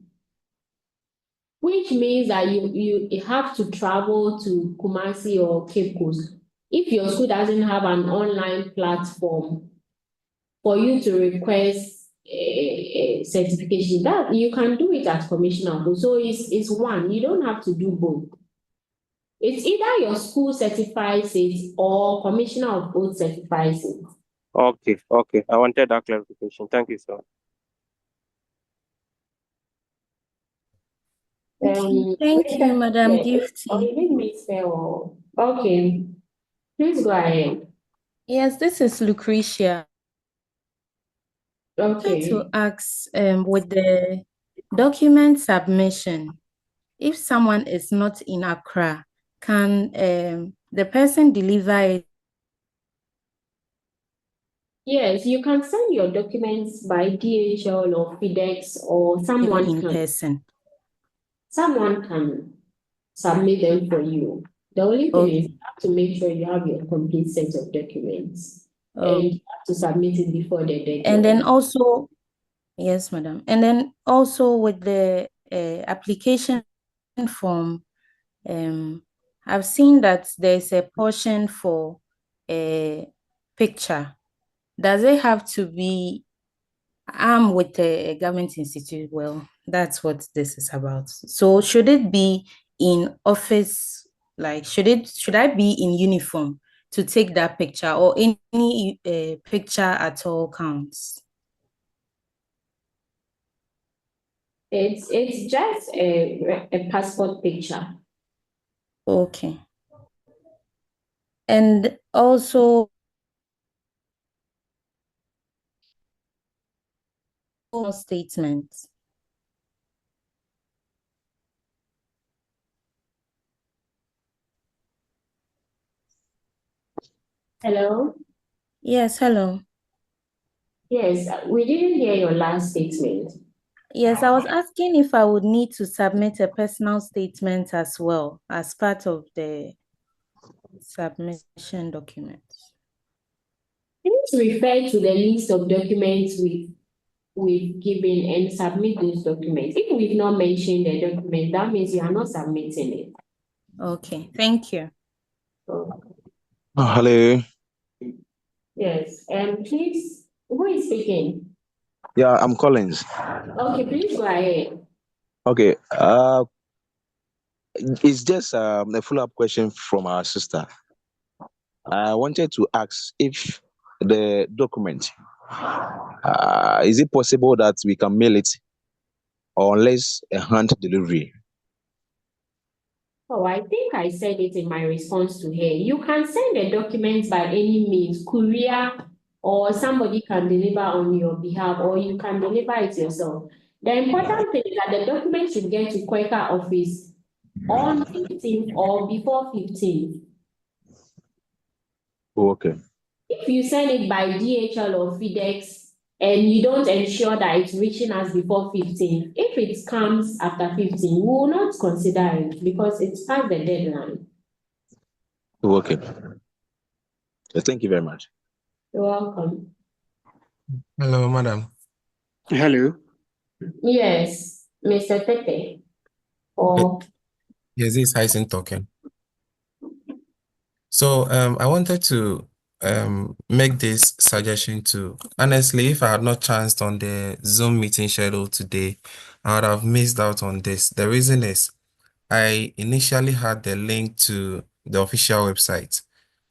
which means that you have to travel to Kumasi or Cape Coast. If your school doesn't have an online platform for you to request a certification, that you can do it at commissioner. So it's one. You don't have to do both. It's either your school certifies it or commissioner of oath certifies it. Okay. I wanted that clarification. Thank you, sir. Thank you, Madam Gifty. Okay, please go ahead. Yes, this is Lucretia. Okay. To ask with the document submission, if someone is not in Accra, can the person deliver it? Yes, you can send your documents by DHL or FedEx, or someone in person. Someone can submit them for you. The only thing is you have to make sure you have your complete set of documents, and you have to submit it before the deadline. And then also, yes, madam. And then also with the application form, I've seen that there's a portion for a picture. Does it have to be? I'm with a government institute. Well, that's what this is about. So should it be in office? Like, should I be in uniform to take that picture, or any picture at all counts? It's just a passport picture. Okay. And also statements. Hello? Yes, hello. Yes, we didn't hear your last statement. Yes, I was asking if I would need to submit a personal statement as well as part of the submission documents. Please refer to the list of documents we've given and submit those documents. If we've not mentioned the document, that means you are not submitting it. Okay, thank you. So, Hello. yes, please, who is speaking? Yeah, I'm Collins. Okay, please go ahead. Okay. It's just a follow-up question from our sister. I wanted to ask if the document, is it possible that we can mail it or unless a hand delivery? Oh, I think I said it in my response to her. You can send the documents by any means, courier, or somebody can deliver on your behalf, or you can deliver it yourself. The important thing is that the document should get to KOICA office on 15th or before 15th. Oh, okay. If you send it by DHL or FedEx and you don't ensure that it's reaching us before 15th, if it comes after 15th, we will not consider it because it's past the deadline. Oh, okay. Thank you very much. You're welcome. Hello, madam. Hello. Yes, Mr. Tete. Or Yes, this is Hyson talking. So I wanted to make this suggestion too. Honestly, if I had not chanced on the Zoom meeting schedule today, I would have missed out on this. The reason is I initially had the link to the official website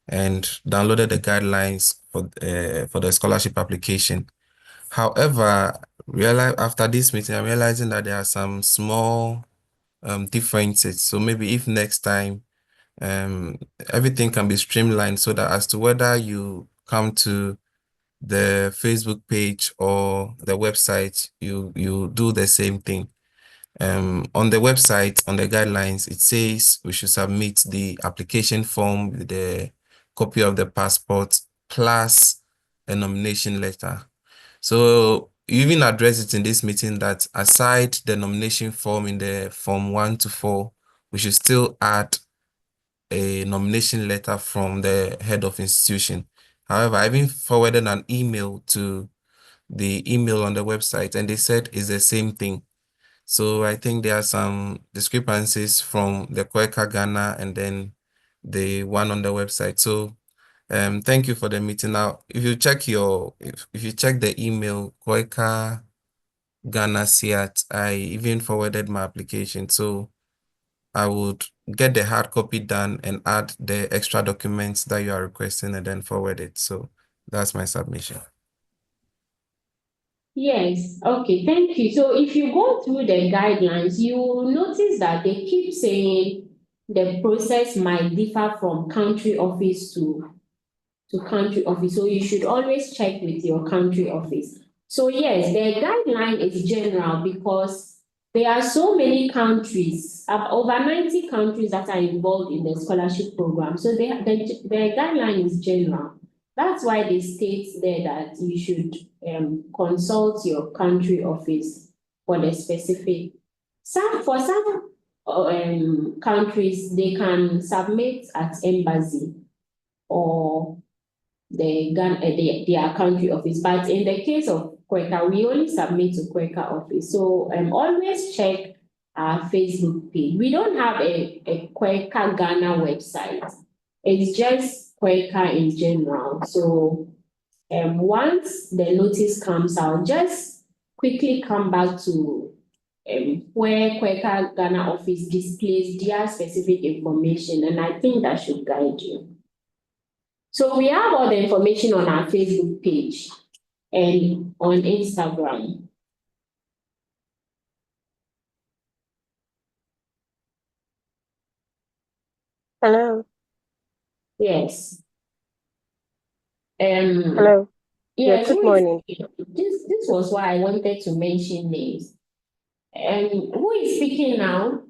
and downloaded the guidelines for the scholarship application. However, after this meeting, I'm realizing that there are some small differences. So maybe if next time everything can be streamlined so that as to whether you come to the Facebook page or the website, you do the same thing. On the website, on the guidelines, it says we should submit the application form with the copy of the passport plus a nomination letter. So you even address it in this meeting that aside the nomination form in the form 1 to 4, we should still add a nomination letter from the head of institution. However, I even forwarded an email to the email on the website and they said it's the same thing. So I think there are some discrepancies from the KOICA Ghana and then the one on the website. So thank you for the meeting. Now, if you check if you check the email, KOICA Ghana SIAT, I even forwarded my application. So I would get the hard copy done and add the extra documents that you are requesting and then forward it. So that's my submission. yes, okay, thank you. So if you go through the guidelines, you will notice that they keep saying the process might differ from country office to country office. So you should always check with your country office. So yes, the guideline is general because there are so many countries, over 90 countries that are involved in the scholarship program. So the guideline is general. That's why they state there that you should consult your country office for the specific. For some countries, they can submit at embassy or their country office. But in the case of KOICA, we only submit to KOICA office. So always check our Facebook page. We don't have a KOICA Ghana website. It's just KOICA in general. So once the notice comes out, just quickly come back to where KOICA Ghana office displays their specific information, and I think that should guide you. So we have all the information on our Facebook page and on Instagram. Hello. Yes. Hello. Yes, Good morning. This was why I wanted to mention names. Who is speaking now?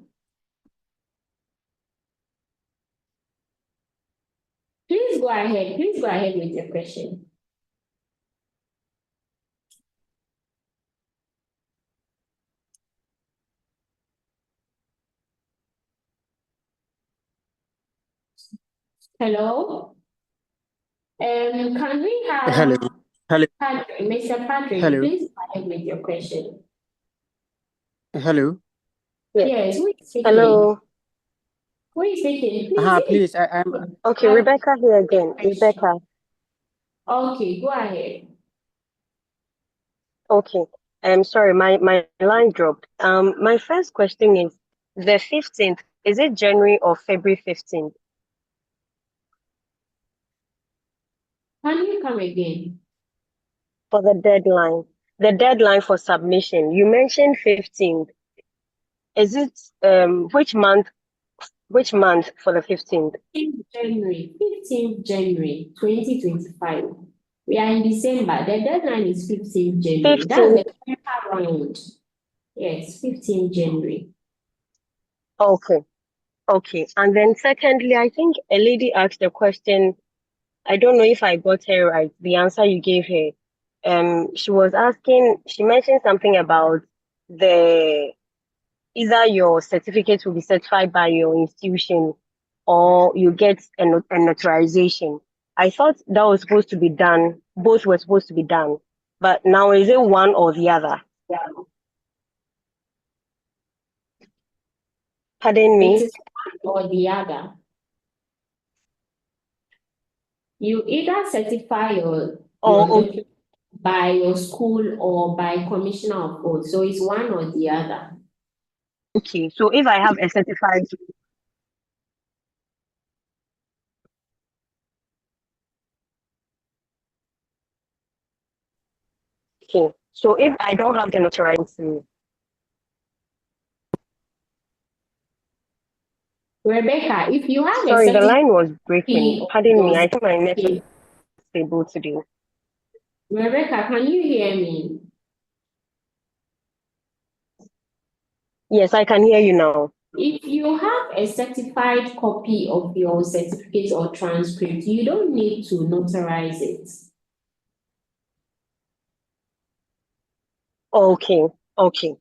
Please go go ahead. Please go ahead with your question. Hello? Can we have Hello. Hello. Patrick, Mr. Patrick, Hello. please go ahead with your question. Hello. Yes, who is speaking? Hello. Who is speaking? Please. Please, I'm Okay, Rebecca here again. Rebecca. Okay, go ahead. Okay. I'm sorry, my line dropped. My first question is the 15th, is it January or February 15th? Can you come again? For the deadline. The deadline for submission. You mentioned 15th. Is it which month for the 15th? 15th January 2025. We are in December. The deadline is 15th January. 15th. That's the paper round. Yes, 15th January. Okay. Okay. And then secondly, I think a lady asked a question. I don't know if I got her right, the answer you gave her. She was asking, she mentioned something about either your certificate will be certified by your institution or you get a notarization. I thought that was supposed to be done, both were supposed to be done. But now is it one or the other? Pardon me? It is one or the other. You either certify your document by your school or by commissioner of oath. So it's one or the other. Okay, so if I have a certified, okay, so if I don't have the notarization, Rebecca, if you have sorry, a the certificate line was breaking. of Pardon me, your I think my network certificate. is stable today. Rebecca, can you hear me? Yes, I can hear you now. If you have a certified copy of your certificate or transcript, you don't need to notarize it. Okay, okay,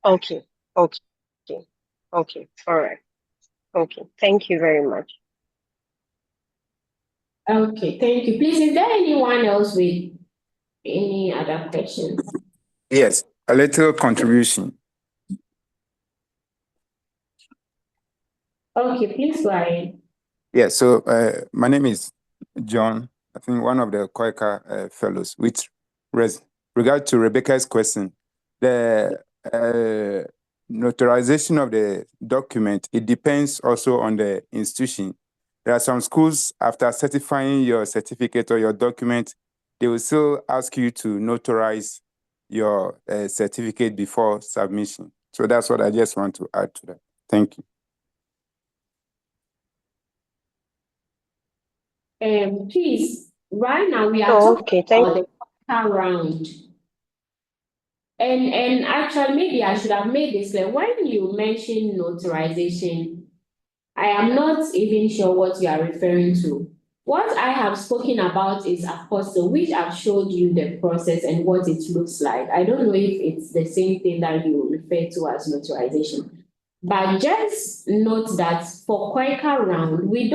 okay, okay, okay, all right. Okay, thank you very much. Okay, thank you. Please, is there anyone else with any other questions? Yes, a little contribution. Okay, please go ahead. Yeah, so my name is John, I think one of the KOICA fellows. With regard to Rebecca's question, the notarization of the document, it depends also on the institution. There are some schools, after certifying your certificate or your document, they will still ask you to notarize your certificate before submission. So that's what I just want to add to that. Thank you. Please, right now we are talking about the KOICA round. And actually, maybe I should have made this clear. When you mention notarization, I am not even sure what you are referring to. What I have spoken about is apostle, which I've showed you the process and what it looks like. I don't know if it's the same thing that you refer to as notarization. But just note that for KOICA round, we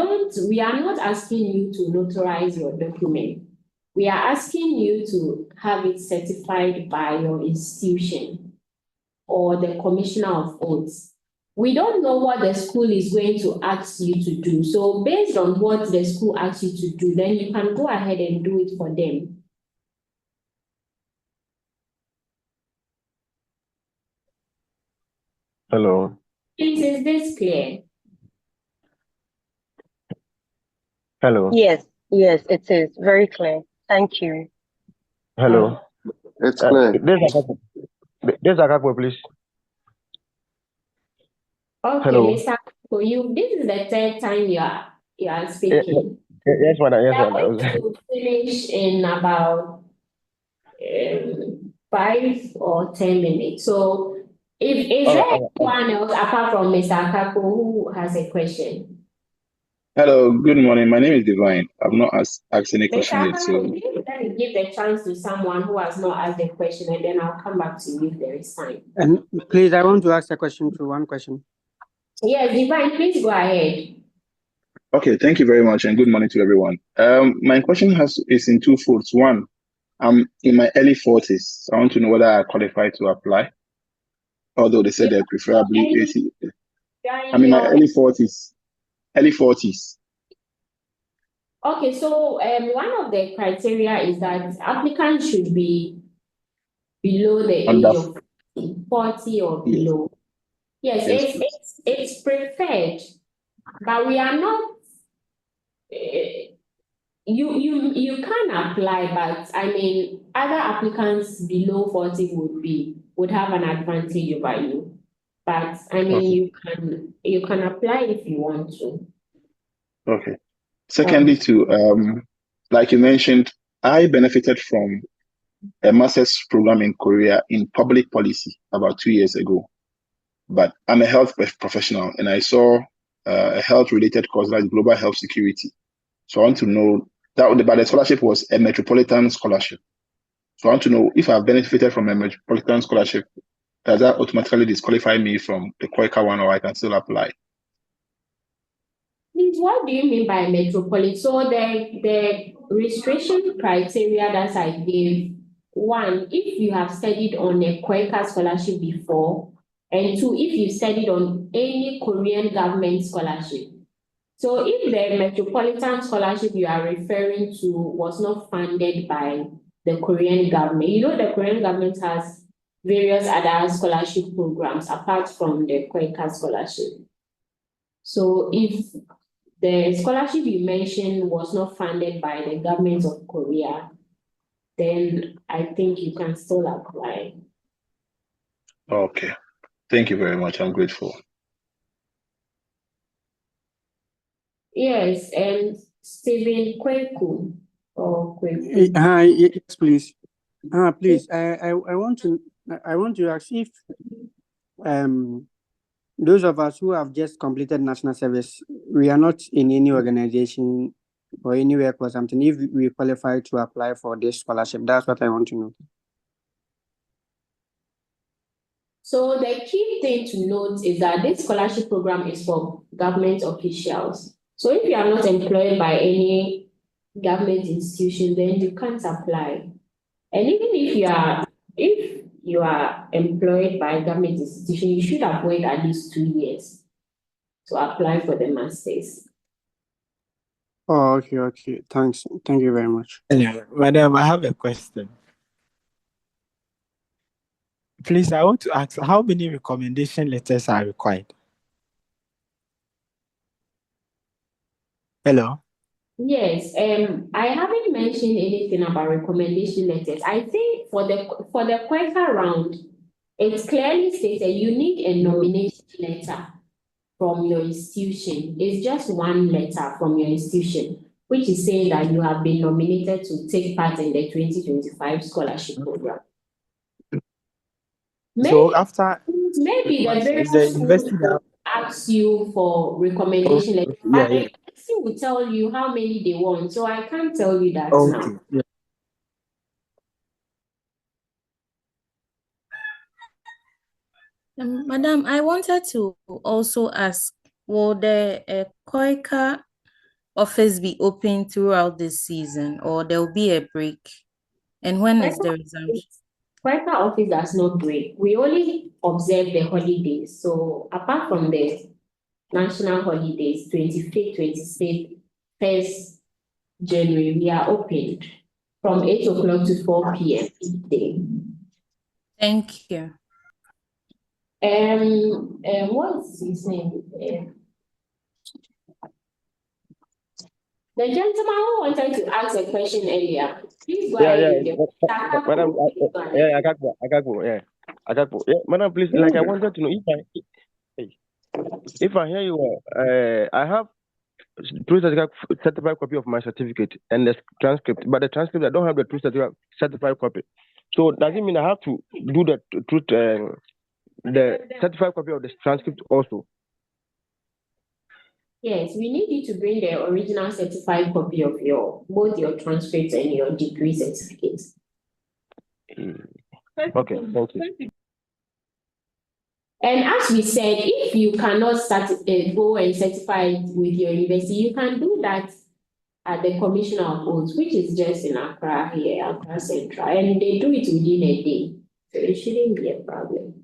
are not asking you to notarize your document. We are asking you to have it certified by your institution or the commissioner of oaths. We don't know what the school is going to ask you to do. So based on what the school asks you to do, then you can go ahead and do it for them. Hello. Please, is this clear? Hello. Yes, yes, it is very clear. Thank you. Hello. It's clear. There's Akakwe, please. Okay, Hello. Mr. Koyu, this is the third time you are speaking. Yes, madam. Yes, We are madam. going to finish in about 5 or 10 minutes. So, is there anyone else apart from Mr. Akako who has a question? Hello, good morning. My name is Divine. I've not asked any question yet, so Let me give the chance to someone who has not asked the question, and then I'll come back to you if there is time. And please, I want to ask a question to one question. Yes, Divine, please go ahead. okay. Thank you very much, and good morning to everyone. My question is in two folds. One, I'm in my early 40s. I want to know whether I qualify to apply, although they said they're preferably 80. I'm in my early 40s. Early 40s. Okay, so one of the criteria is that applicants should be below the age of 40 or below. Yes, it's preferred, but we are not. You can apply, but I mean, other applicants below 40 would have an advantage over you. But I mean, you can apply if you want to. Okay. Secondly, like you mentioned, I benefited from a master's program in Korea in public policy about 2 years ago. But I'm a health professional, and I saw a health-related course like global health security. So I want to know but the scholarship was a metropolitan scholarship. So I want to know if I've benefited from a metropolitan scholarship, does that automatically disqualify me from the KOICA one, or I can still apply? Please, what do you mean by metropolitan? So the restriction criteria that I gave, one, if you have studied on a KOICA scholarship before, and two, if you studied on any Korean government scholarship. So if the metropolitan scholarship you are referring to was not funded by the Korean government, you know the Korean government has various other scholarship programs apart from the KOICA scholarship. So if the scholarship you mentioned was not funded by the government of Korea, then I think you can still apply. Okay. Thank you very much. I'm grateful. Yes, and Stephen Kweku or Kweku. Yes, please. Please, I want to ask if those of us who have just completed national service, we are not in any organization or any work or something, if we qualify to apply for this scholarship. That's what I want to know. So the key thing to note is that this scholarship program is for government officials. So if you are not employed by any government institution, then you can't apply. And even if you are employed by a government institution, you should have waited at least 2 years to apply for the masters. Oh, okay. Thanks. Thank you very much. Madam, I have a question. Please, I want to ask, how many recommendation letters are required? Hello? Yes, I haven't mentioned anything about recommendation letters. I think for the KOICA round, it's clearly stated you need a nomination letter from your institution. It's just one letter from your institution, which is saying that you have been nominated to take part in the 2025 scholarship program. So after Maybe the various schools will ask you for recommendation letter, but the university will tell you how many they want. So I can't tell you that now. Yeah. Madam, I wanted to also ask, will the KOICA office be open throughout this season, or there will be a break? And when is the resumption? KOICA office does not break. We only observe the holidays. So apart from the national holidays, 25th, 26th, 1st January, we are open from 8 o'clock to 4 p.m. each day. Thank you. What's his name? The gentleman who wanted to ask a question earlier, please go ahead. Madam, I got go. Yeah, madam, please. Like I wanted to know if I hear you, I have true certified copy of my certificate and the transcript, but the transcript I don't have the true certified copy. So does it mean I have to do the certified copy of the transcript also? Yes, we need you to bring the original certified copy of both your transcripts and your degree certificates. Okay, thank you. And as we said, if you cannot go and certify it with your university, you can do that at the Commissioner of Oaths, which is just in Accra here, Accra Central, and they do it within a day. So it shouldn't be a problem.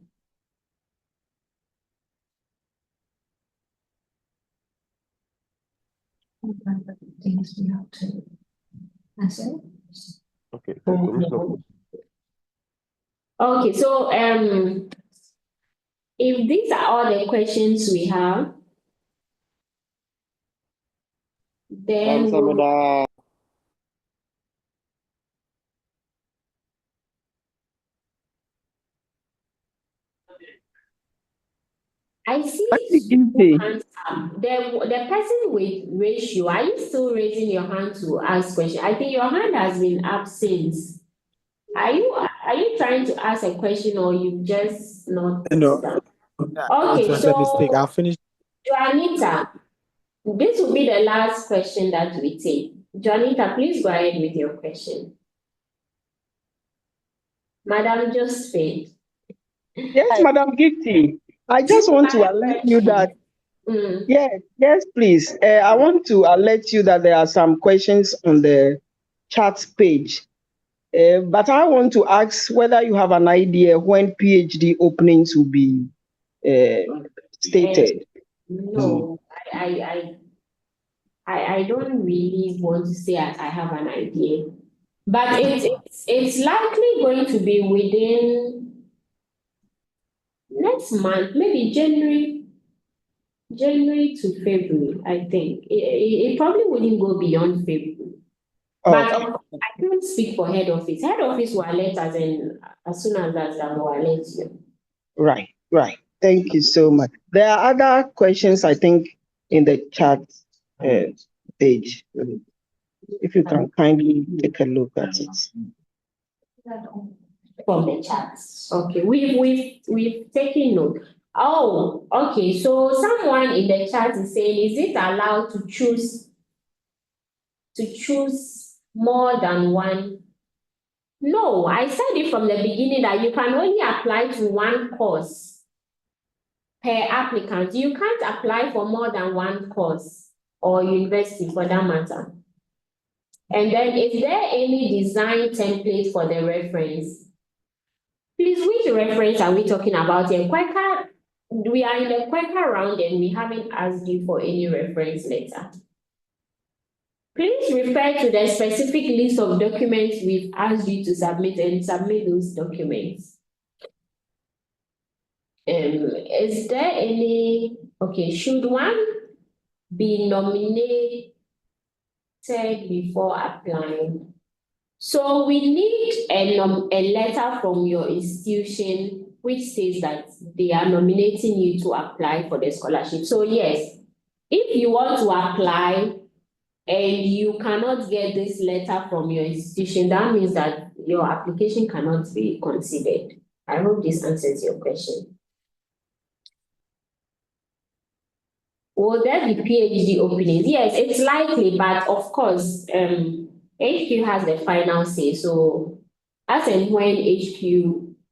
Okay, Okay, so if these are all the questions we have, then I see hands up. The person with ratio, are you still raising your hand to ask question? I think your hand has been up since. Are you trying to ask a question or you just not? No. Okay, it was a mistake. I'll finish. Juanita, this will be the last question that we take. Juanita, please go ahead with your question. Madam Josephine. Yes, Madam Gifty. I just want to alert you that, yes, please. I want to alert you that there are some questions on the chat page. But I want to ask whether you have an idea when PhD openings will be stated. No, I don't really want to say I have an idea. But it's likely going to be within next month, maybe January to February, I think. It probably wouldn't go beyond February. But I can't speak for head office. Head office will alert us as soon as that will alert you. Right. Thank you so much. There are other questions, I think, in the chat page. If you can kindly take a look at it. From the chats. Okay, we've taken note. Oh, okay. So someone in the chat is saying, is it allowed to choose more than one? No, I said it from the beginning that you can only apply to one course per applicant. You can't apply for more than one course or university for that matter. And then is there any design template for the reference? Please, which reference are we talking about here? KOICA, we are in the KOICA round and we haven't asked you for any reference letter. Please refer to the specific list of documents we've asked you to submit and submit those documents. Is there any, okay, should one be nominated before applying? So we need a letter from your institution which says that they are nominating you to apply for the scholarship. So yes, if you want to apply and you cannot get this letter from your institution, that means that your application cannot be considered. I hope this answers your question. Will there be PhD openings? Yes, it's likely, but of course, HQ has the final say. So as and when HQ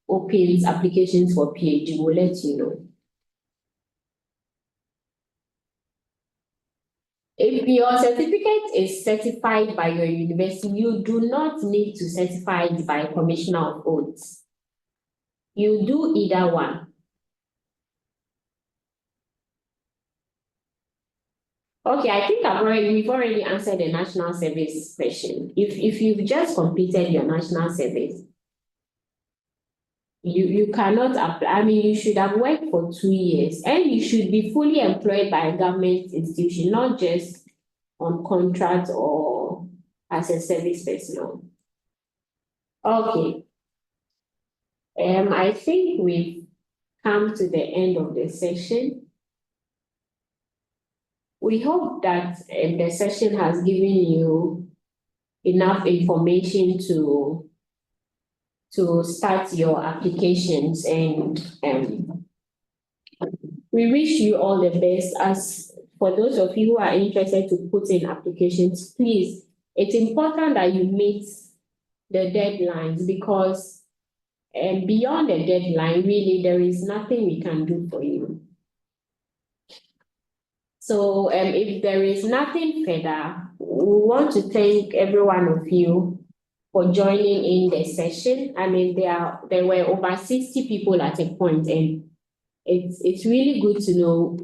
opens applications for PhD, we'll let you know. If your certificate is certified by your university, you do not need to certify it by Commissioner of Oaths. You do either one. Okay, I think we've already answered the national service question. If you've just completed your national service, you cannot apply. I mean, you should have worked for 2 years and you should be fully employed by a government institution, not just on contract or as a service personnel. Okay. I think we've come to the end of the session. We hope that the session has given you enough information to start your applications, and we wish you all the best as for those of you who are interested to put in applications, please, it's important that you meet the deadlines, because beyond the deadline, really, there is nothing we can do for you. So if there is nothing further, we want to thank every one of you for joining in the session. I mean, there were over 60 people at a point, and it's really good to know.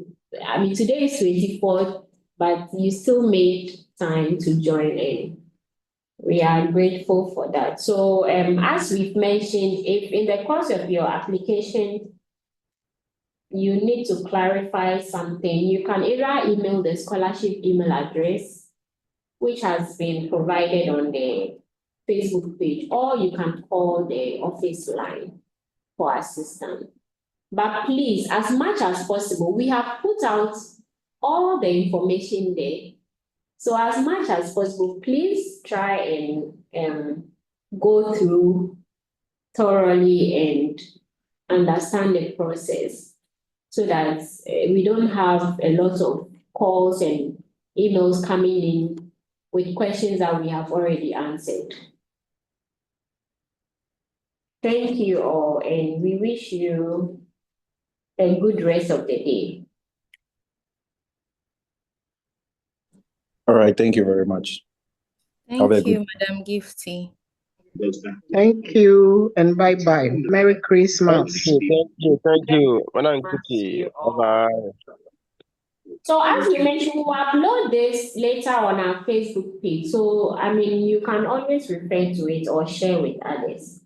I mean, today is 24th, but you still made time to join in. We are grateful for that. So as we've mentioned, if in the course of your application, you need to clarify something, you can either email the scholarship email address, which has been provided on the Facebook page, or you can call the office line for assistance. But please, as much as possible, we have put out all the information there. So as much as possible, please try and go through thoroughly and understand the process, so that we don't have a lot of calls and emails coming in with questions that we have already answered. Thank you all, and we wish you a good rest of the day. All right, thank you very much. Thank you, Madam Gifty. Thank you, and bye-bye. Merry Christmas. Thank you. Bye-bye. So as we mentioned, we'll upload this later on our Facebook page. So, I mean, you can always refer to it or share with others.